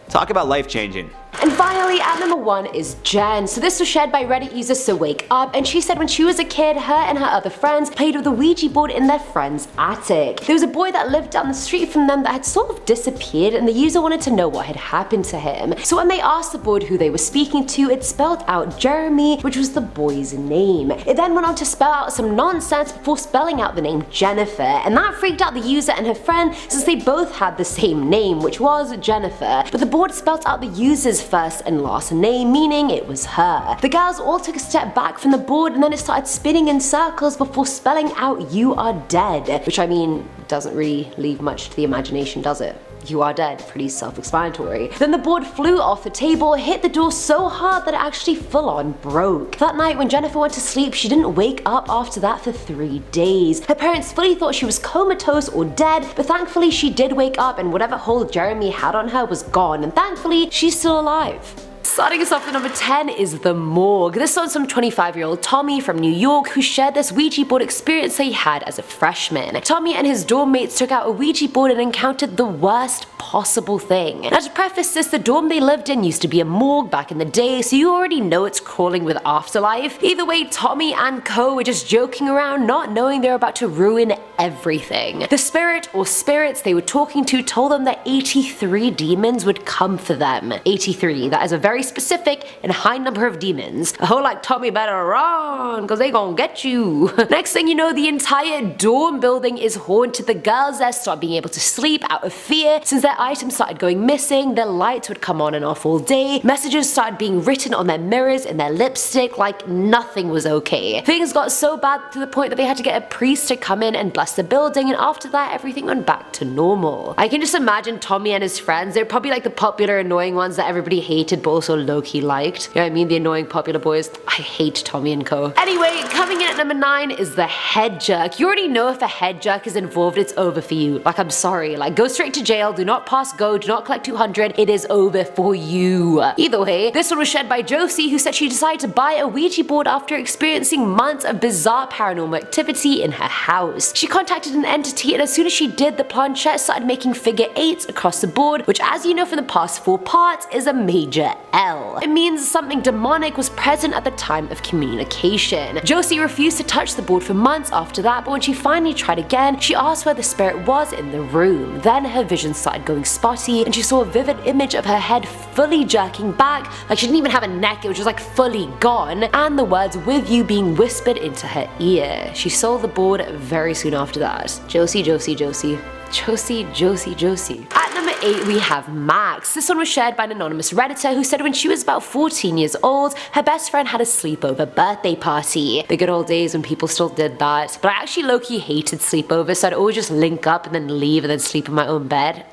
Talk about life changing. And finally, at number 1 is Jen. So this was shared by Reddit user So Wake Up, and she said when she was a kid, her and her other friends played with a Ouija board in their friend's attic. There was a boy that lived down the street from them that had sort of disappeared, and the user wanted to know what had happened to him. So when they asked the board who they were speaking to, it spelled out Jeremy, which was the boy's name. It then went on to spell out some nonsense before spelling out the name Jennifer, and that freaked out the user and her friend since they both had the same name, which was Jennifer, but the board spelled out the user's first and last name, meaning it was her. The girls all took a step back from the board, and then it started spinning in circles before spelling out "you are dead," which, I mean, doesn't really leave much to the imagination, does it? You are dead, pretty self-explanatory. Then the board flew off the table, hit the door so hard that it actually full on broke. That night when Jennifer went to sleep, she didn't wake up after that for 3 days. Her parents fully thought she was comatose or dead, but thankfully she did wake up and whatever hold Jeremy had on her was gone, and thankfully she's still alive. Starting us off at number 10 is the morgue. This one's some 25-year-old Tommy from New York who shared this Ouija board experience he had as a freshman. Tommy and his dorm mates took out a Ouija board and encountered the worst possible thing. Now to preface this, the dorm they lived in used to be a morgue back in the day, so you already know it's crawling with afterlife. Either way, Tommy and co were just joking around, not knowing they're about to ruin everything. The spirit or spirits they were talking to told them that 83 demons would come for them. 83, that is a very specific and high number of demons. A whole like Tommy better run, cause they gon' get you. Next thing you know, the entire dorm building is haunted. The girls there start being able to sleep out of fear since their items started going missing, their lights would come on and off all day, messages started being written on their mirrors and their lipstick, like nothing was okay. Things got so bad to the point that they had to get a priest to come in and bless the building, and after that everything went back to normal. I can just imagine Tommy and his friends, they're probably like the popular annoying ones that everybody hated but also low-key liked. You know what I mean? The annoying popular boys. I hate Tommy and co. Anyway, coming in at number 9 is the head jerk. You already know if a head jerk is involved, it's over for you. Like, I'm sorry. Like, go straight to jail, do not pass go, do not collect 200, it is over for you. Either way, this one was shared by Josie, who said she decided to buy a Ouija board after experiencing months of bizarre paranormal activity in her house. She contacted an entity, and as soon as she did, the planchette started making figure 8s across the board, which, as you know from the past 4 parts, is a major L. It means something demonic was present at the time of communication. Josie refused to touch the board for months after that, but when she finally tried again, she asked where the spirit was in the room. Then her vision started going spotty, and she saw a vivid image of her head fully jerking back, like she didn't even have a neck, it was just like fully gone, and the words "with you" being whispered into her ear. She sold the board very soon after that. Josie, Josie, Josie. Josie, Josie, Josie. At number 8 we have Max. This one was shared by an anonymous redditor who said when she was about 14 years old, her best friend had a sleepover birthday party. The good old days when people still did that. But I actually low-key hated sleepovers, so I'd always just link up and then leave and then sleep in my own bed.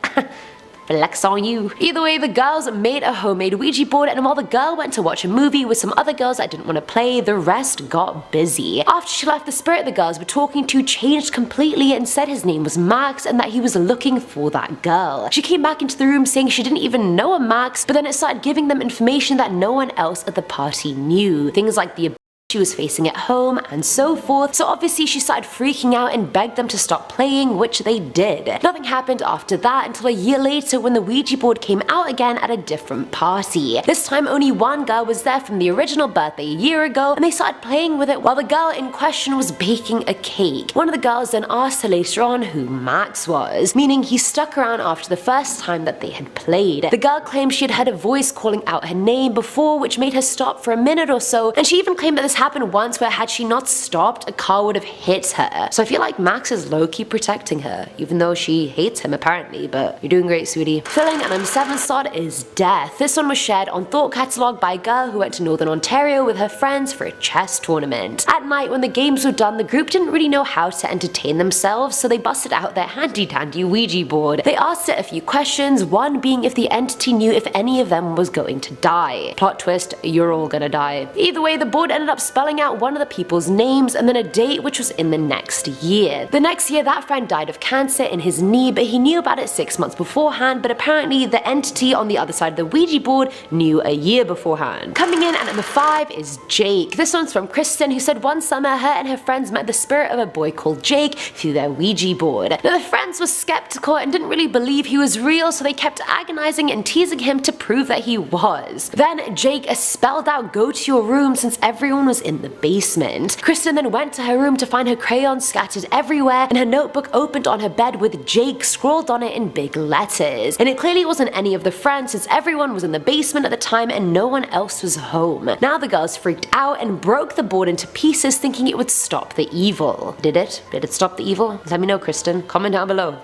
Flex on you. Either way, the girls made a homemade Ouija board, and while the girl went to watch a movie with some other girls that didn't want to play, the rest got busy. After she left, the spirit the girls were talking to changed completely and said his name was Max and that he was looking for that girl. She came back into the room saying she didn't even know a Max, but then it started giving them information that no one else at the party knew. Things like the she was facing at home and so forth, so obviously she started freaking out and begged them to stop playing, which they did. Nothing happened after that until a year later when the Ouija board came out again at a different party. This time only one girl was there from the original birthday a year ago, and they started playing with it while the girl in question was baking a cake. One of the girls then asked her later on who Max was, meaning he stuck around after the first time that they had played. The girl claimed she had heard a voice calling out her name before, which made her stop for a minute or so, and she even claimed that this happened once where had she not stopped, a car would have hit her. So I feel like Max is low-key protecting her, even though she hates him apparently, but you're doing great, sweetie. Filling an M7 slot is Death. This one was shared on Thought Catalog by a girl who went to Northern Ontario with her friends for a chess tournament. At night when the games were done, the group didn't really know how to entertain themselves, so they busted out their handy-dandy Ouija board. They asked it a few questions, one being if the entity knew if any of them was going to die. Plot twist, you're all gonna die. Either way, the board ended up spelling out one of the people's names and then a date which was in the next year. The next year that friend died of cancer in his knee, but he knew about it 6 months beforehand, but apparently the entity on the other side of the Ouija board knew a year beforehand. Coming in at number 5 is Jake. This one's from Kristen, who said one summer her and her friends met the spirit of a boy called Jake through their Ouija board. Now the friends were skeptical and didn't really believe he was real, so they kept agonizing and teasing him to prove that he was. Then Jake spelled out "go to your room" since everyone was in the basement. Kristen then went to her room to find her crayons scattered everywhere and her notebook opened on her bed with Jake scrawled on it in big letters. And it clearly wasn't any of the friends since everyone was in the basement at the time and no one else was home. Now the girls freaked out and broke the board into pieces thinking it would stop the evil. Did it? Did it stop the evil? Let me know, Kristen. Comment down below.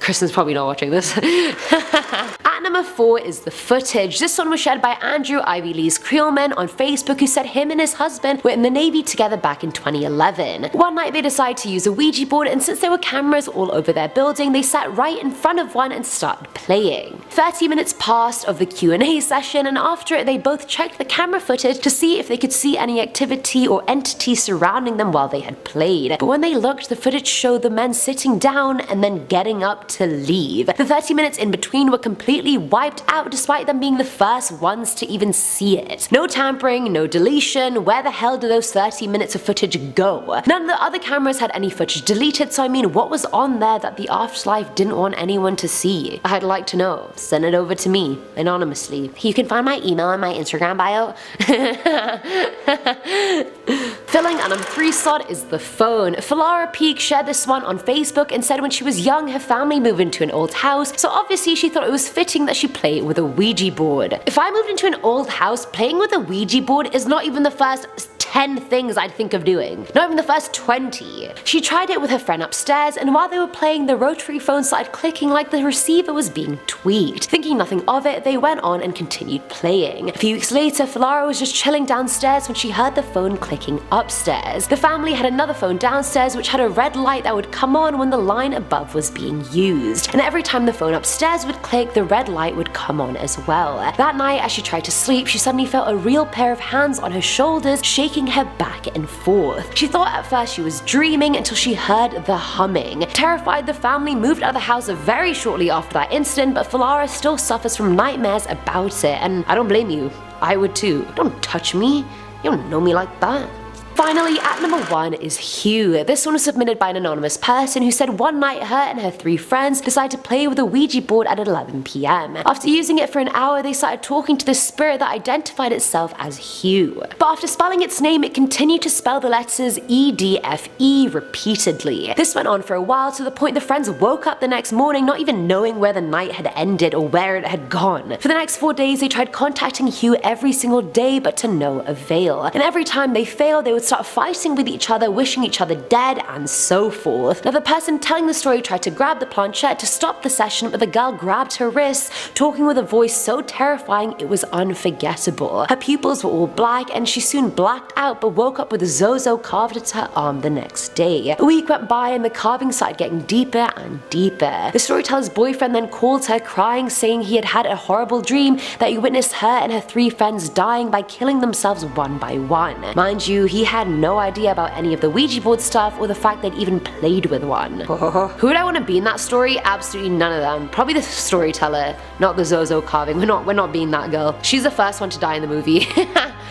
Kristen's probably not watching this. At number 4 is the footage. This one was shared by Andrew Ivy Lee's Creelman on Facebook, who said him and his husband were in the Navy together back in 2011. One night they decided to use a Ouija board, and since there were cameras all over their building, they sat right in front of one and started playing. 30 minutes passed of the Q&A session, and after it they both checked the camera footage to see if they could see any activity or entity surrounding them while they had played. But when they looked, the footage showed the men sitting down and then getting up to leave. The 30 minutes in between were completely wiped out despite them being the first ones to even see it. No tampering, no deletion. Where the hell do those 30 minutes of footage go? None of the other cameras had any footage deleted, so I mean, what was on there that the afterlife didn't want anyone to see? I'd like to know. Send it over to me, anonymously. You can find my email in my Instagram bio. Filling a number 3 slot is the phone. Falara Peak shared this one on Facebook and said when she was young her family moved into an old house, so obviously she thought it was fitting that she play with a Ouija board. If I moved into an old house, playing with a Ouija board is not even the first 10 things I'd think of doing. Not even the first 20. She tried it with her friend upstairs, and while they were playing, the rotary phone started clicking like the receiver was being tweaked. Thinking nothing of it, they went on and continued playing. A few weeks later, Falara was just chilling downstairs when she heard the phone clicking upstairs. The family had another phone downstairs which had a red light that would come on when the line above was being used. And every time the phone upstairs would click, the red light would come on as well. That night, as she tried to sleep, she suddenly felt a real pair of hands on her shoulders, shaking her back and forth. She thought at first she was dreaming until she heard the humming. Terrified, the family moved out of the house very shortly after that incident, but Falara still suffers from nightmares about it, and I don't blame you. I would too. Don't touch me. You don't know me like that. Finally, at number 1 is Hugh. This one was submitted by an anonymous person who said one night her and her 3 friends decided to play with a Ouija board at 11 PM. After using it for an hour, they started talking to the spirit that identified itself as Hugh. But after spelling its name, it continued to spell the letters EDFE repeatedly. This went on for a while to the point the friends woke up the next morning not even knowing where the night had ended or where it had gone. For the next 4 days, they tried contacting Hugh every single day, but to no avail. And every time they failed, they would start fighting with each other, wishing each other dead, and so forth. Now the person telling the story tried to grab the planchette to stop the session, but the girl grabbed her wrists, talking with a voice so terrifying it was unforgettable. Her pupils were all black and she soon blacked out but woke up with a Zozo carved into her arm the next day. A week went by and the carving started getting deeper and deeper. The storyteller's boyfriend then called her crying, saying he had had a horrible dream that he witnessed her and her 3 friends dying by killing themselves one by one. Mind you, he had no idea about any of the Ouija board stuff or the fact they'd even played with one. Who would I want to be in that story? Absolutely none of them. Probably the storyteller, not the Zozo carving. We're not being that girl. She's the first one to die in the movie.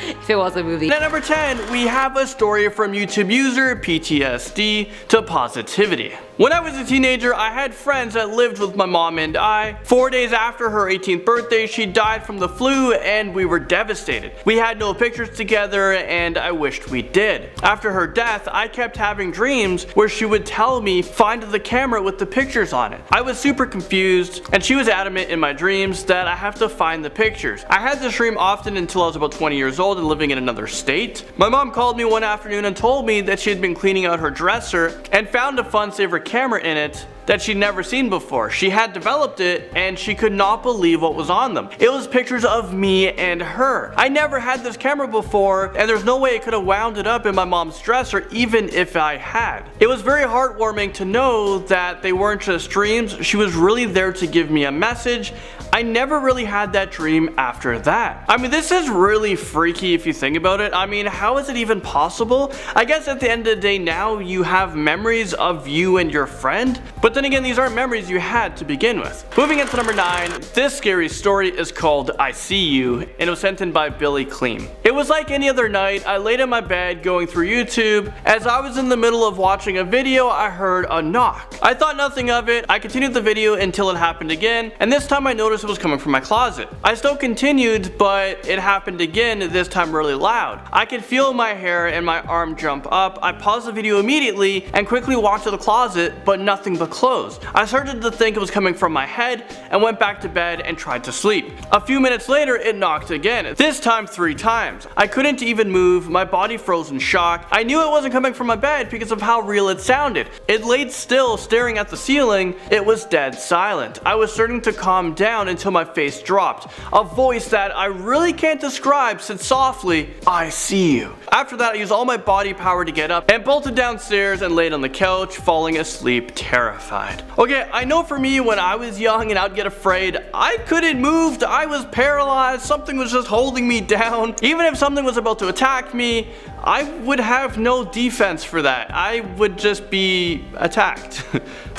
If it was a movie. At number 10, we have a story from YouTube user PTSD to Positivity. When I was a teenager, I had friends that lived with my mom and I. 4 days after her 18th birthday, she died from the flu and we were devastated. We had no pictures together and I wished we did. After her death, I kept having dreams where she would tell me, find the camera with the pictures on it. I was super confused and she was adamant in my dreams that I have to find the pictures. I had this dream often until I was about 20 years old and living in another state. My mom called me one afternoon and told me that she had been cleaning out her dresser and found a Fun Saver camera in it that she'd never seen before. She had developed it and she could not believe what was on them. It was pictures of me and her. I never had this camera before and there's no way it could have wound it up in my mom's dresser even if I had. It was very heartwarming to know that they weren't just dreams, she was really there to give me a message. I never really had that dream after that. I mean, this is really freaky if you think about it. I mean, how is it even possible? I guess at the end of the day now you have memories of you and your friend, but then again, these aren't memories you had to begin with. Moving into number 9, this scary story is called I See You, and it was sent in by Billy Cleem. It was like any other night. I laid in my bed going through YouTube. As I was in the middle of watching a video, I heard a knock. I thought nothing of it. I continued the video until it happened again, and this time I noticed it was coming from my closet. I still continued, but it happened again, this time really loud. I could feel my hair and my arm jump up. I paused the video immediately and quickly walked to the closet, but nothing but clothes. I started to think it was coming from my head and went back to bed and tried to sleep. A few minutes later, it knocked again, this time 3 times. I couldn't even move, my body froze in shock. I knew it wasn't coming from my bed because of how real it sounded. It laid still, staring at the ceiling. It was dead silent. I was starting to calm down until my face dropped. A voice that I really can't describe said softly, I see you. After that, I used all my body power to get up and bolted downstairs and laid on the couch, falling asleep terrified. Okay, I know for me, when I was young and I'd get afraid, I couldn't move, I was paralyzed, something was just holding me down. Even if something was about to attack me, I would have no defense for that. I would just be attacked.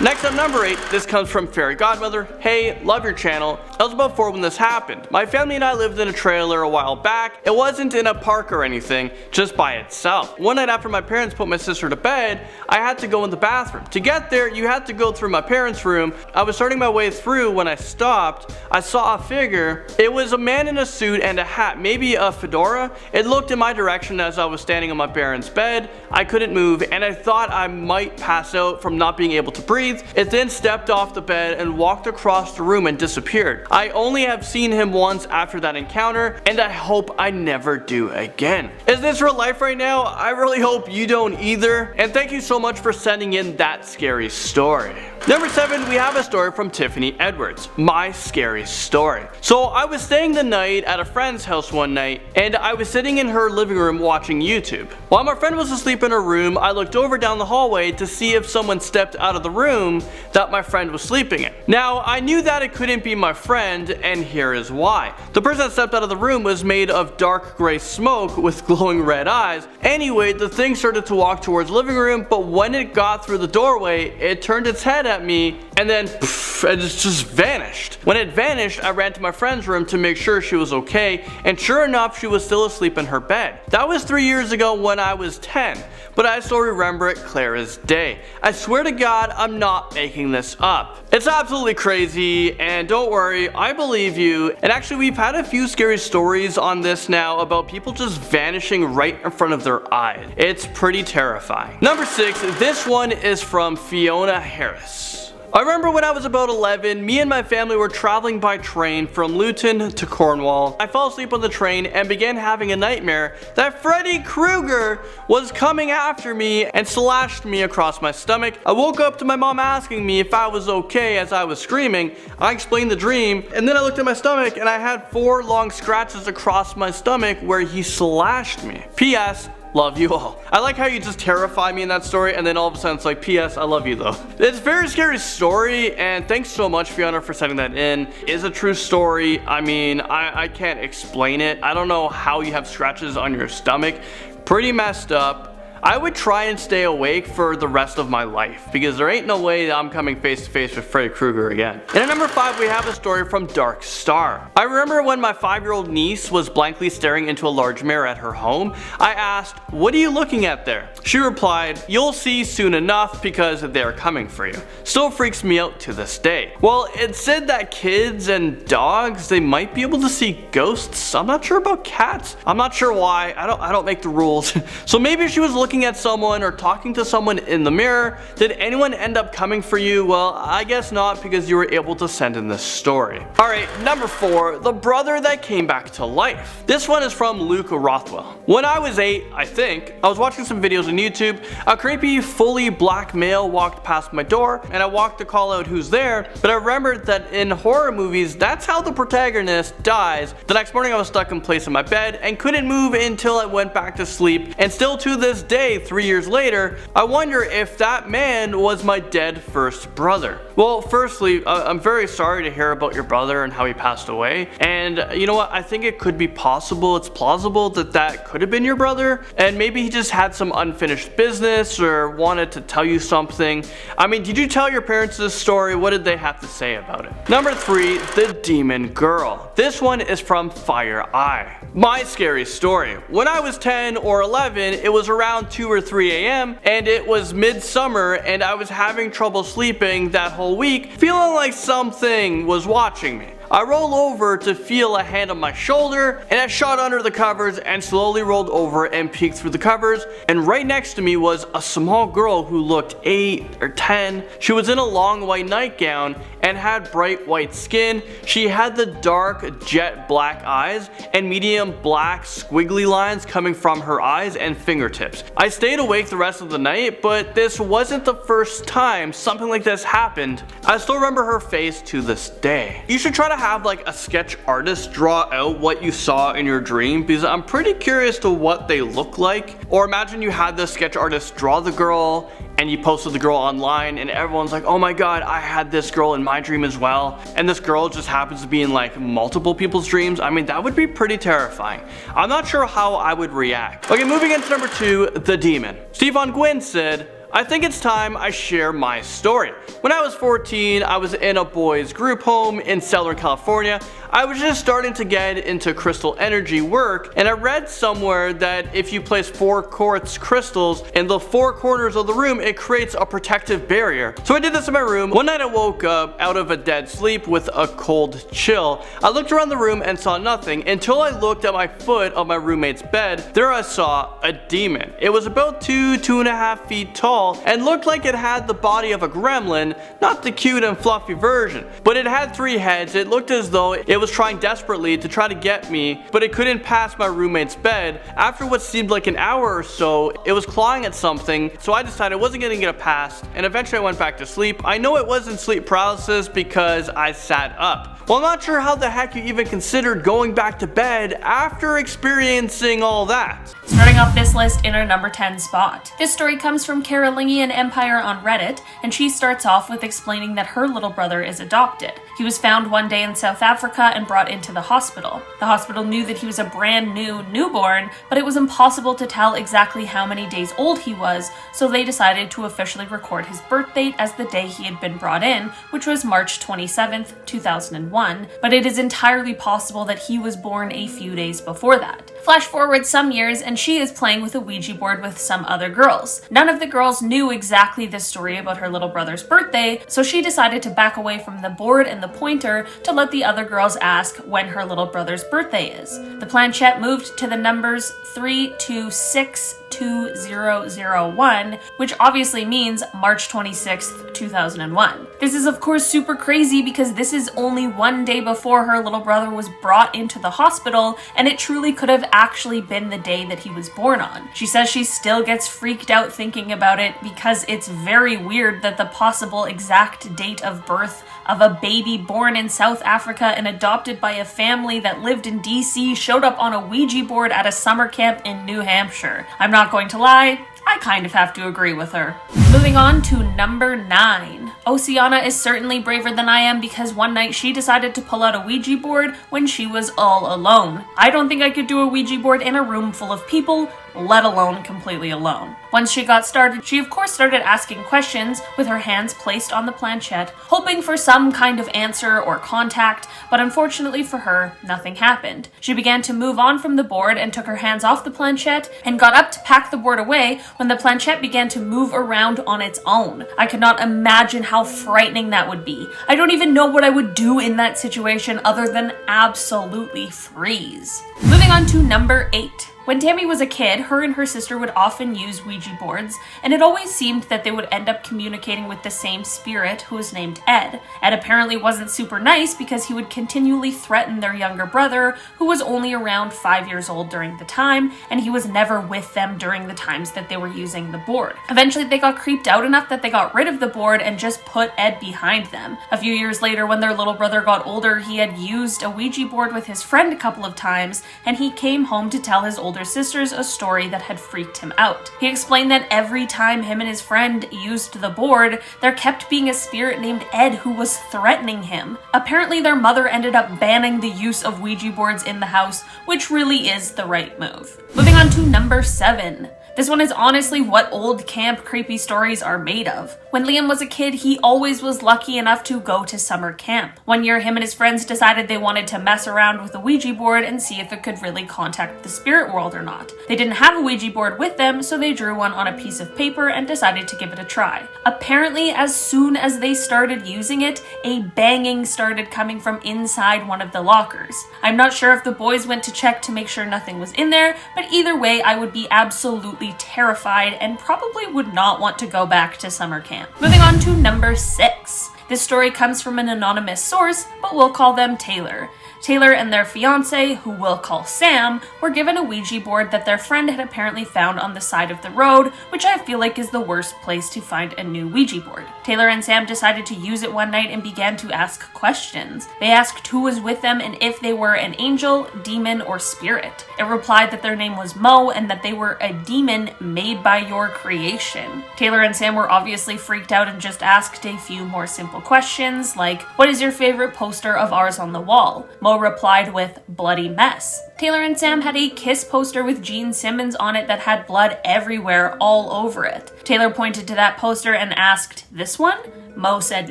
Next up, number 8, this comes from Fairy Godmother. Hey, love your channel. I was about 4 when this happened. My family and I lived in a trailer a while back. It wasn't in a park or anything, just by itself. One night after my parents put my sister to bed, I had to go in the bathroom. To get there, you had to go through my parents' room. I was starting my way through when I stopped. I saw a figure. It was a man in a suit and a hat, maybe a fedora. It looked in my direction as I was standing on my parents' bed. I couldn't move and I thought I might pass out from not being able to breathe. It then stepped off the bed and walked across the room and disappeared. I only have seen him once after that encounter and I hope I never do again. Is this real life right now? I really hope you don't either. And thank you so much for sending in that scary story. Number 7, we have a story from Tiffany Edwards, my scary story. So I was staying the night at a friend's house one night and I was sitting in her living room watching YouTube. While my friend was asleep in her room, I looked over down the hallway to see if someone stepped out of the room that my friend was sleeping in. Now, I knew that it couldn't be my friend, and here is why. The person that stepped out of the room was made of dark gray smoke with glowing red eyes. Anyway, the thing started to walk towards the living room, but when it got through the doorway, it turned its head at me and then poof, it just vanished. When it vanished, I ran to my friend's room to make sure she was okay, and sure enough, she was still asleep in her bed. That was 3 years ago when I was 10, but I still remember it clear as day. I swear to God, I'm not making this up. It's absolutely crazy, and don't worry, I believe you. And actually, we've had a few scary stories on this now about people just vanishing right in front of their eyes. It's pretty terrifying. Number 6, this one is from Fiona Harris. I remember when I was about 11, me and my family were traveling by train from Luton to Cornwall. I fell asleep on the train and began having a nightmare that Freddy Krueger was coming after me and slashed me across my stomach. I woke up to my mom asking me if I was okay as I was screaming. I explained the dream, and then I looked at my stomach and I had 4 long scratches across my stomach where he slashed me. P.S. Love you all. I like how you just terrify me in that story and then all of a sudden it's like, P.S. I love you though. It's a very scary story, and thanks so much, Fiona, for sending that in. It's a true story. I mean, I can't explain it. I don't know how you have scratches on your stomach. Pretty messed up. I would try and stay awake for the rest of my life, because there ain't no way that I'm coming face to face with Freddy Krueger again. And at number 5, we have a story from Dark Star. I remember when my 5-year-old niece was blankly staring into a large mirror at her home, I asked, "What are you looking at there?" She replied, "You'll see soon enough because they're coming for you." Still freaks me out to this day. Well, it said that kids and dogs, they might be able to see ghosts. I'm not sure about cats. I'm not sure why. I don't make the rules. So maybe she was looking at someone or talking to someone in the mirror. Did anyone end up coming for you? Well, I guess not, because you were able to send in this story. Alright, number 4, the brother that came back to life. This one is from Luke Rothwell. When I was 8, I think, I was watching some videos on YouTube. A creepy, fully black male walked past my door, and I walked to call out who's there, but I remembered that in horror movies, that's how the protagonist dies. The next morning I was stuck in place in my bed and couldn't move until I went back to sleep, and still to this day, 3 years later, I wonder if that man was my dead first brother. Well, firstly, I'm very sorry to hear about your brother and how he passed away, and you know what, I think it could be possible, it's plausible that that could have been your brother, and maybe he just had some unfinished business or wanted to tell you something. I mean, did you tell your parents this story? What did they have to say about it? Number 3, the demon girl. This one is from Fire Eye. My scary story. When I was 10 or 11, it was around 2 or 3 a.m. and it was midsummer and I was having trouble sleeping that whole week, feeling like something was watching me. I rolled over to feel a hand on my shoulder, and I shot under the covers and slowly rolled over and peeked through the covers, and right next to me was a small girl who looked 8 or 10. She was in a long white nightgown and had bright white skin. She had the dark jet black eyes and medium black squiggly lines coming from her eyes and fingertips. I stayed awake the rest of the night, but this wasn't the first time something like this happened. I still remember her face to this day. You should try to have like a sketch artist draw out what you saw in your dream, because I'm pretty curious to what they look like. Or imagine you had the sketch artist draw the girl and you posted the girl online and everyone's like, oh my god, I had this girl in my dream as well, and this girl just happens to be in like multiple people's dreams. I mean, that would be pretty terrifying. I'm not sure how I would react. Okay, moving into number 2, the demon. Stephen Gwynn said, I think it's time I share my story. When I was 14, I was in a boys group home in Southern California. I was just starting to get into crystal energy work, and I read somewhere that if you place 4 quartz crystals in the 4 corners of the room, it creates a protective barrier. So I did this in my room. One night I woke up out of a dead sleep with a cold chill. I looked around the room and saw nothing until I looked at my foot of my roommate's bed. There I saw a demon. It was about 2.5 feet tall and looked like it had the body of a gremlin, not the cute and fluffy version, but it had 3 heads. It looked as though it was trying desperately to try to get me, but it couldn't pass my roommate's bed. After what seemed like an hour or so, it was clawing at something, so I decided I wasn't gonna get it past, and eventually I went back to sleep. I know it wasn't sleep paralysis because I sat up. Well, I'm not sure how the heck you even considered going back to bed after experiencing all that. Starting off this list in our number 10 spot. This story comes from Carolingian Empire on Reddit, and she starts off with explaining that her little brother is adopted. He was found one day in South Africa and brought into the hospital. The hospital knew that he was a brand new newborn, but it was impossible to tell exactly how many days old he was, so they decided to officially record his birth date as the day he had been brought in, which was March 27th, 2001, but it is entirely possible that he was born a few days before that. Flash forward some years, and she is playing with a Ouija board with some other girls. None of the girls knew exactly the story about her little brother's birthday, so she decided to back away from the board and the pointer to let the other girls ask when her little brother's birthday is. The planchette moved to the numbers 3262001, which obviously means March 26th, 2001. This is of course super crazy because this is only one day before her little brother was brought into the hospital, and it truly could have actually been the day that he was born on. She says she still gets freaked out thinking about it because it's very weird that the possible exact date of birth of a baby born in South Africa and adopted by a family that lived in DC showed up on a Ouija board at a summer camp in New Hampshire. I'm not going to lie, I kind of have to agree with her. Moving on to number 9. Oceana is certainly braver than I am because one night she decided to pull out a Ouija board when she was all alone. I don't think I could do a Ouija board in a room full of people, let alone completely alone. Once she got started, she of course started asking questions with her hands placed on the planchette, hoping for some kind of answer or contact, but unfortunately for her, nothing happened. She began to move on from the board and took her hands off the planchette and got up to pack the board away when the planchette began to move around on its own. I could not imagine how frightening that would be. I don't even know what I would do in that situation other than absolutely freeze. Moving on to number 8. When Tammy was a kid, her and her sister would often use Ouija boards, and it always seemed that they would end up communicating with the same spirit who was named Ed. Ed apparently wasn't super nice because he would continually threaten their younger brother, who was only around 5 years old during the time, and he was never with them during the times that they were using the board. Eventually they got creeped out enough that they got rid of the board and just put Ed behind them. A few years later, when their little brother got older, he had used a Ouija board with his friend a couple of times, and he came home to tell his older sisters a story that had freaked him out. He explained that every time him and his friend used the board, there kept being a spirit named Ed who was threatening him. Apparently their mother ended up banning the use of Ouija boards in the house, which really is the right move. Moving on to number 7. This one is honestly what old camp creepy stories are made of. When Liam was a kid, he always was lucky enough to go to summer camp. One year, him and his friends decided they wanted to mess around with a Ouija board and see if it could really contact the spirit world or not. They didn't have a Ouija board with them, so they drew one on a piece of paper and decided to give it a try. Apparently, as soon as they started using it, a banging started coming from inside one of the lockers. I'm not sure if the boys went to check to make sure nothing was in there, but either way, I would be absolutely terrified and probably would not want to go back to summer camp. Moving on to number 6. This story comes from an anonymous source, but we'll call them Taylor. Taylor and their fiance, who we'll call Sam, were given a Ouija board that their friend had apparently found on the side of the road, which I feel like is the worst place to find a new Ouija board. Taylor and Sam decided to use it one night and began to ask questions. They asked who was with them and if they were an angel, demon, or spirit. It replied that their name was Mo and that they were a demon made by your creation. Taylor and Sam were obviously freaked out and just asked a few more simple questions, like, what is your favorite poster of ours on the wall? Mo replied with bloody mess. Taylor and Sam had a Kiss poster with Gene Simmons on it that had blood everywhere all over it. Taylor pointed to that poster and asked, this one? Mo said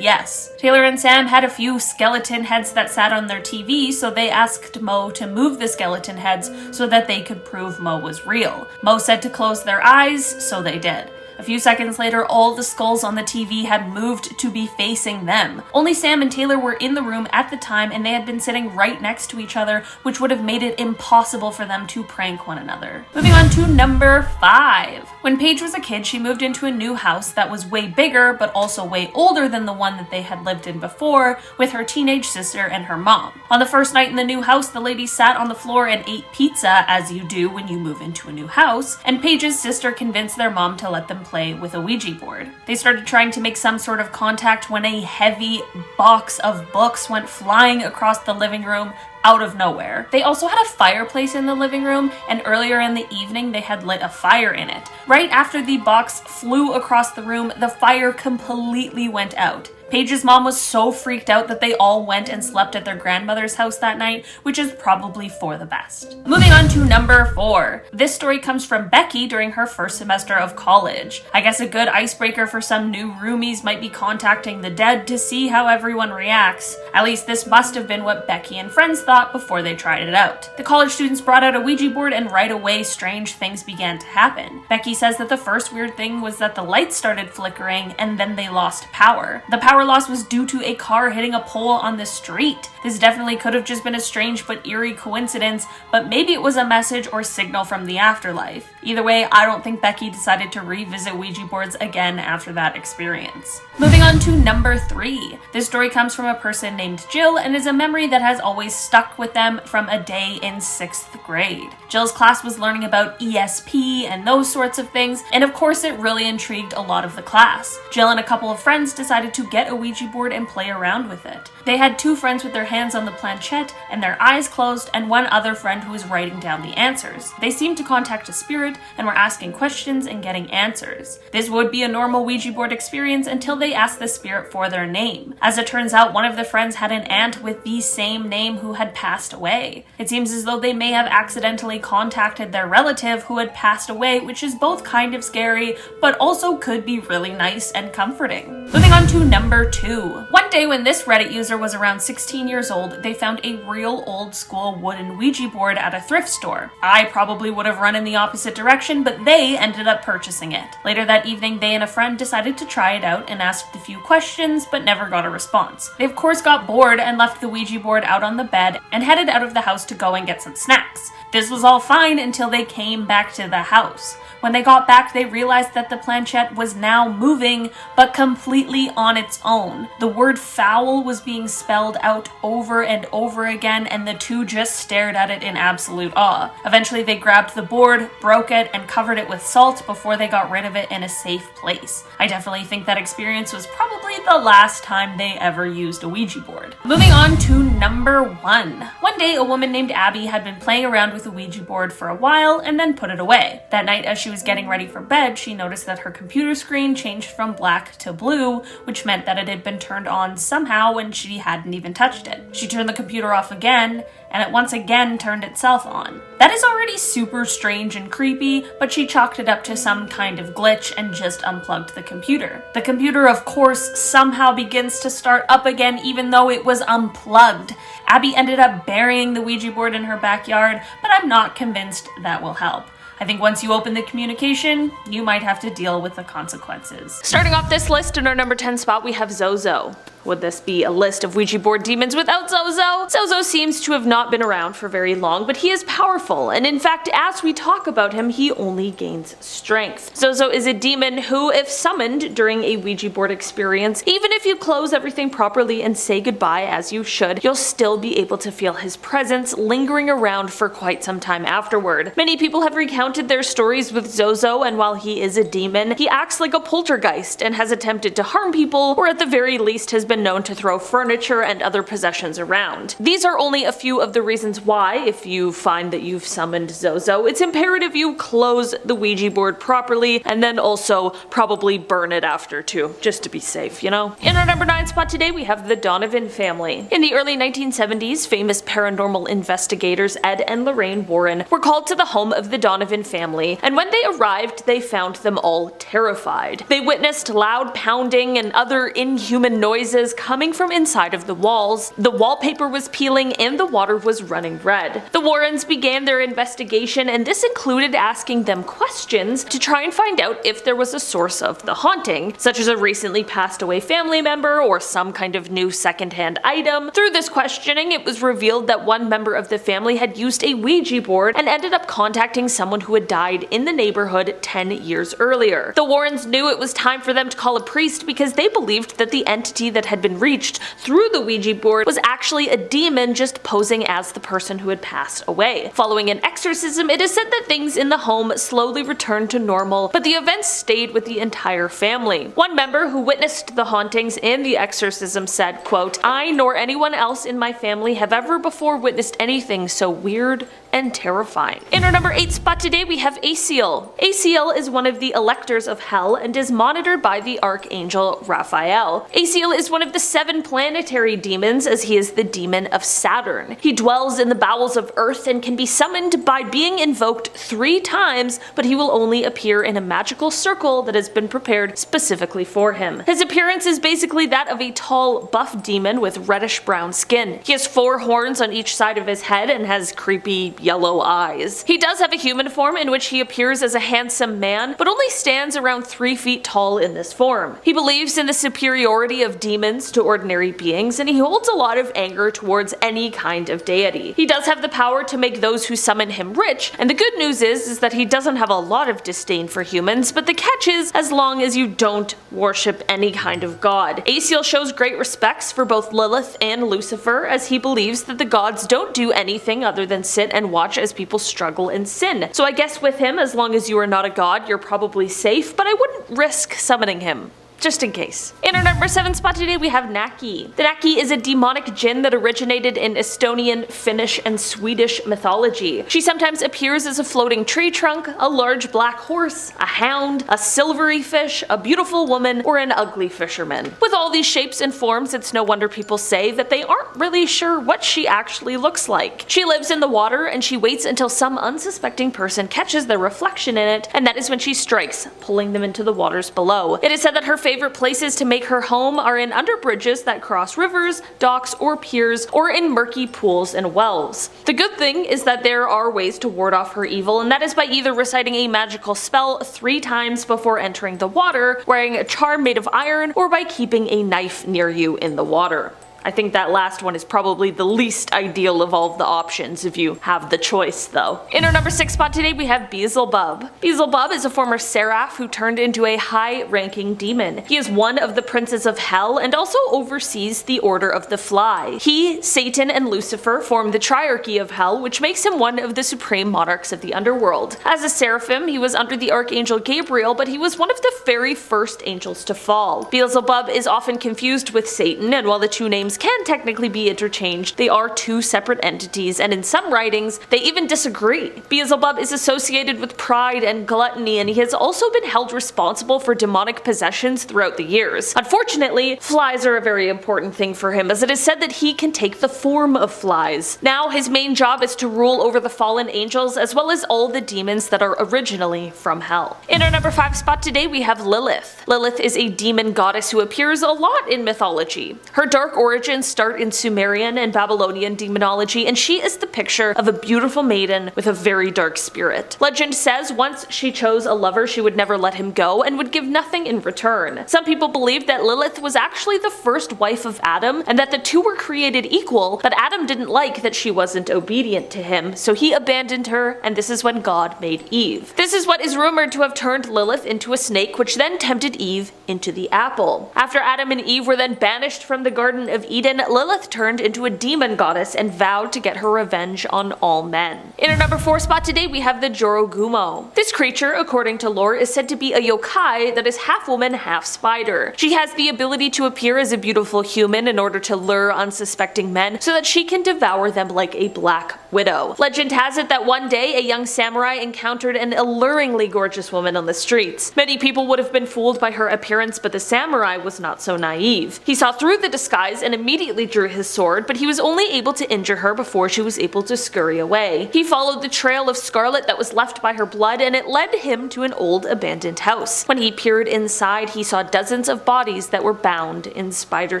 yes. Taylor and Sam had a few skeleton heads that sat on their TV, so they asked Mo to move the skeleton heads so that they could prove Mo was real. Mo said to close their eyes, so they did. A few seconds later, all the skulls on the TV had moved to be facing them. Only Sam and Taylor were in the room at the time, and they had been sitting right next to each other, which would have made it impossible for them to prank one another. Moving on to number 5. When Paige was a kid, she moved into a new house that was way bigger, but also way older than the one that they had lived in before, with her teenage sister and her mom. On the first night in the new house, the ladies sat on the floor and ate pizza, as you do when you move into a new house, and Paige's sister convinced their mom to let them play with a Ouija board. They started trying to make some sort of contact when a heavy box of books went flying across the living room out of nowhere. They also had a fireplace in the living room, and earlier in the evening they had lit a fire in it. Right after the box flew across the room, the fire completely went out. Paige's mom was so freaked out that they all went and slept at their grandmother's house that night, which is probably for the best. Moving on to number 4. This story comes from Becky during her first semester of college. I guess a good icebreaker for some new roomies might be contacting the dead to see how everyone reacts. At least this must have been what Becky and friends thought before they tried it out. The college students brought out a Ouija board, and right away strange things began to happen. Becky says that the first weird thing was that the lights started flickering and then they lost power. The power loss was due to a car hitting a pole on the street. This definitely could have just been a strange but eerie coincidence, but maybe it was a message or signal from the afterlife. Either way, I don't think Becky decided to revisit Ouija boards again after that experience. Moving on to number 3. This story comes from a person named Jill and is a memory that has always stuck with them from a day in 6th grade. Jill's class was learning about ESP and those sorts of things, and of course it really intrigued a lot of the class. Jill and a couple of friends decided to get a Ouija board and play around with it. They had 2 friends with their hands on the planchette and their eyes closed, and one other friend who was writing down the answers. They seemed to contact a spirit board and were asking questions and getting answers. This would be a normal Ouija board experience until they asked the spirit for their name. As it turns out, one of the friends had an aunt with the same name who had passed away. It seems as though they may have accidentally contacted their relative who had passed away, which is both kind of scary, but also could be really nice and comforting. Moving on to number 2. One day when this Reddit user was around 16 years old, they found a real old school wooden Ouija board at a thrift store. I probably would have run in the opposite direction, but they ended up purchasing it. Later that evening, they and a friend decided to try it out and asked a few questions, but never got a response. They of course got bored and left the Ouija board out on the bed and headed out of the house to go and get some snacks. This was all fine until they came back to the house. When they got back, they realized that the planchette was now moving, but completely on its own. The word foul was being spelled out over and over again, and the two just stared at it in absolute awe. Eventually, they grabbed the board, broke it, and covered it with salt before they got rid of it in a safe place. I definitely think that experience was probably the last time they ever used a Ouija board. Moving on to number 1. One day, a woman named Abby had been playing around with a Ouija board for a while and then put it away. That night, as she was getting ready for bed, she noticed that her computer screen changed from black to blue, which meant that it had been turned on somehow and she hadn't even touched it. She turned the computer off again, and it once again turned itself on. That is already super strange and creepy, but she chalked it up to some kind of glitch and just unplugged the computer. The computer, of course, somehow begins to start up again even though it was unplugged. Abby ended up burying the Ouija board in her backyard, but I'm not convinced that will help. I think once you open the communication, you might have to deal with the consequences. Starting off this list in our number 10 spot, we have Zozo. Would this be a list of Ouija board demons without Zozo? Zozo seems to have not been around for very long, but he is powerful, and in fact, as we talk about him, he only gains strength. Zozo is a demon who, if summoned during a Ouija board experience, even if you close everything properly and say goodbye as you should, you'll still be able to feel his presence lingering around for quite some time afterward. Many people have recounted their stories with Zozo, and while he is a demon, he acts like a poltergeist and has attempted to harm people, or at the very least has been known to throw furniture and other possessions around. These are only a few of the reasons why, if you find that you've summoned Zozo, it's imperative you close the Ouija board properly and then also probably burn it after too, just to be safe, you know? In our number 9 spot today, we have the Donovan family. In the early 1970s, famous paranormal investigators Ed and Lorraine Warren were called to the home of the Donovan family, and when they arrived, they found them all terrified. They witnessed loud pounding and other inhuman noises coming from inside of the walls. The wallpaper was peeling and the water was running red. The Warrens began their investigation, and this included asking them questions to try and find out if there was a source of the haunting, such as a recently passed away family member or some kind of new secondhand item. Through this questioning, it was revealed that one member of the family had used a Ouija board and ended up contacting someone who had died in the neighborhood 10 years earlier. The Warrens knew it was time for them to call a priest because they believed that the entity that had been reached through the Ouija board was actually a demon just posing as the person who had passed away. Following an exorcism, it is said that things in the home slowly returned to normal, but the events stayed with the entire family. One member who witnessed the hauntings and the exorcism said, quote, "I nor anyone else in my family have ever before witnessed anything so weird and terrifying." In our number 8 spot today, we have Aciel. Aciel is one of the electors of hell and is monitored by the archangel Raphael. Aciel is one of the 7 planetary demons, as he is the demon of Saturn. He dwells in the bowels of Earth and can be summoned by being invoked 3 times, but he will only appear in a magical circle that has been prepared specifically for him. His appearance is basically that of a tall, buff demon with reddish-brown skin. He has 4 horns on each side of his head and has creepy yellow eyes. He does have a human form in which he appears as a handsome man, but only stands around 3 feet tall in this form. He believes in the superiority of demons to ordinary beings, and he holds a lot of anger towards any kind of deity. He does have the power to make those who summon him rich, and the good news is that he doesn't have a lot of disdain for humans, but the catch is as long as you don't worship any kind of god. Aciel shows great respects for both Lilith and Lucifer, as he believes that the gods don't do anything other than sit and watch as people struggle in sin. So I guess with him, as long as you are not a god, you're probably safe, but I wouldn't risk summoning him. just in case. In our number 7 spot today we have Naki. The Naki is a demonic jinn that originated in Estonian, Finnish, and Swedish mythology. She sometimes appears as a floating tree trunk, a large black horse, a hound, a silvery fish, a beautiful woman, or an ugly fisherman. With all these shapes and forms, it's no wonder people say that they aren't really sure what she actually looks like. She lives in the water and she waits until some unsuspecting person catches their reflection in it, and that is when she strikes, pulling them into the waters below. It is said that her favorite places to make her home are in under bridges that cross rivers, docks, or piers, or in murky pools and wells. The good thing is that there are ways to ward off her evil, and that is by either reciting a magical spell 3 times before entering the water, wearing a charm made of iron, or by keeping a knife near you in the water. I think that last one is probably the least ideal of all of the options if you have the choice though. In our number 6 spot today we have Beelzebub. Beelzebub is a former seraph who turned into a high-ranking demon. He is one of the princes of hell and also oversees the Order of the Fly. He, Satan, and Lucifer form the triarchy of hell, which makes him one of the supreme monarchs of the underworld. As a seraphim, he was under the archangel Gabriel, but he was one of the very first angels to fall. Beelzebub is often confused with Satan, and while the two names can technically be interchanged, they are 2 separate entities, and in some writings, they even disagree. Beelzebub is associated with pride and gluttony, and he has also been held responsible for demonic possessions throughout the years. Unfortunately, flies are a very important thing for him, as it is said that he can take the form of flies. Now, his main job is to rule over the fallen angels, as well as all the demons that are originally from hell. In our number 5 spot today, we have Lilith. Lilith is a demon goddess who appears a lot in mythology. Her dark origins start in Sumerian and Babylonian demonology, and she is the picture of a beautiful maiden with a very dark spirit. Legend says once she chose a lover, she would never let him go and would give nothing in return. Some people believe that Lilith was actually the first wife of Adam, and that the two were created equal, but Adam didn't like that she wasn't obedient to him, so he abandoned her, and this is when God made Eve. This is what is rumored to have turned Lilith into a snake, which then tempted Eve into the apple. After Adam and Eve were then banished from the Garden of Eden, Lilith turned into a demon goddess and vowed to get her revenge on all men. In our number 4 spot today we have the Jorogumo. This creature, according to lore, is said to be a yokai that is half woman, half spider. She has the ability to appear as a beautiful human in order to lure unsuspecting men so that she can devour them like a black widow. Legend has it that one day a young samurai encountered an alluringly gorgeous woman on the streets. Many people would have been fooled by her appearance, but the samurai was not so naive. He saw through the disguise and immediately drew his sword, but he was only able to injure her before she was able to scurry away. He followed the trail of scarlet that was left by her blood, and it led him to an old abandoned house. When he peered inside, he saw dozens of bodies that were bound in spider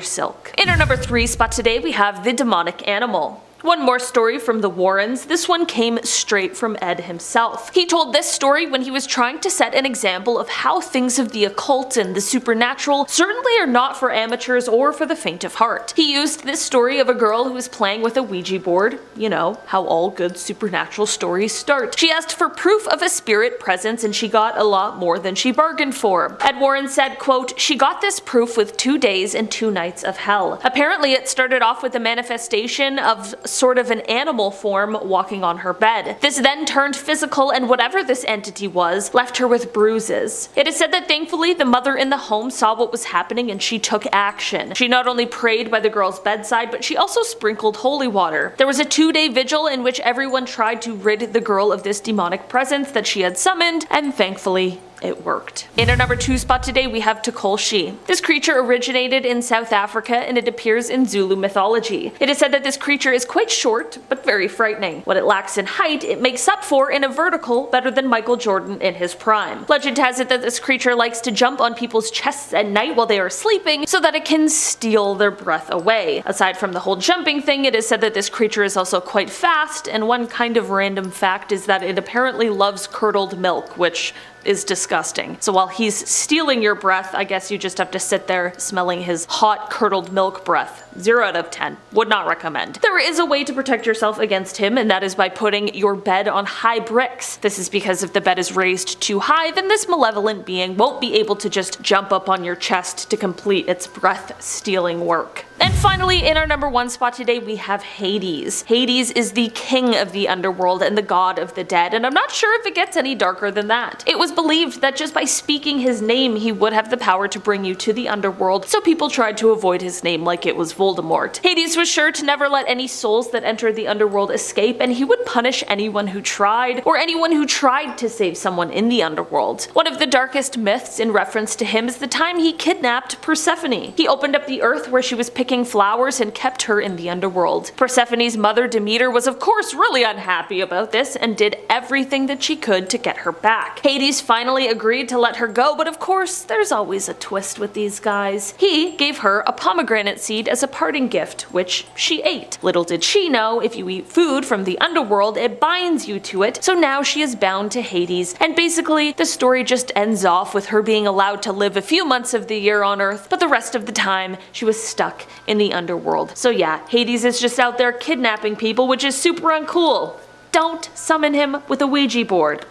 silk. In our number 3 spot today we have the demonic animal. One more story from the Warrens. This one came straight from Ed himself. He told this story when he was trying to set an example of how things of the occult and the supernatural certainly are not for amateurs or for the faint of heart. He used this story of a girl who was playing with a Ouija board. You know, how all good supernatural stories start. She asked for proof of a spirit presence and she got a lot more than she bargained for. Ed Warren said, quote, "She got this proof with 2 days and 2 nights of hell. Apparently it started off with a manifestation of sort of an animal form walking on her bed. This then turned physical, and whatever this entity was left her with bruises. It is said that thankfully the mother in the home saw what was happening and she took action. She not only prayed by the girl's bedside, but she also sprinkled holy water. There was a 2-day vigil in which everyone tried to rid the girl of this demonic presence that she had summoned, and thankfully it worked." In our number 2 spot today we have Tukolshi. This creature originated in South Africa and it appears in Zulu mythology. It is said that this creature is quite short but very frightening. What it lacks in height, it makes up for in a vertical better than Michael Jordan in his prime. Legend has it that this creature likes to jump on people's chests at night while they are sleeping so that it can steal their breath away. Aside from the whole jumping thing, it is said that this creature is also quite fast, and one kind of random fact is that it apparently loves curdled milk, which is disgusting. So while he's stealing your breath, I guess you just have to sit there smelling his hot curdled milk breath. 0 out of 10. Would not recommend. There is a way to protect yourself against him, and that is by putting your bed on high bricks. This is because if the bed is raised too high, then this malevolent being won't be able to just jump up on your chest to complete its breath-stealing work. And finally, in our number 1 spot today, we have Hades. Hades is the king of the underworld and the god of the dead, and I'm not sure if it gets any darker than that. It was believed that just by speaking his name, he would have the power to bring you to the underworld, so people tried to avoid his name like it was Voldemort. Hades was sure to never let any souls that entered the underworld escape, and he would punish anyone who tried, or anyone who tried to save someone in the underworld. One of the darkest myths in reference to him is the time he kidnapped Persephone. He opened up the earth where she was picking flowers and kept her in the underworld. Persephone's mother Demeter was of course really unhappy about this and did everything that she could to get her back. Hades finally agreed to let her go, but of course there's always a twist with these guys. He gave her a pomegranate seed as a parting gift, which she ate. Little did she know, if you eat food from the underworld, it binds you to it, so now she is bound to Hades, and basically the story just ends off with her being allowed to live a few months of the year on Earth, but the rest of the time she was stuck in the underworld. So yeah, Hades is just out there kidnapping people, which is super uncool. Don't summon him with a Ouija board,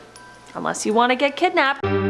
unless you want to get kidnapped.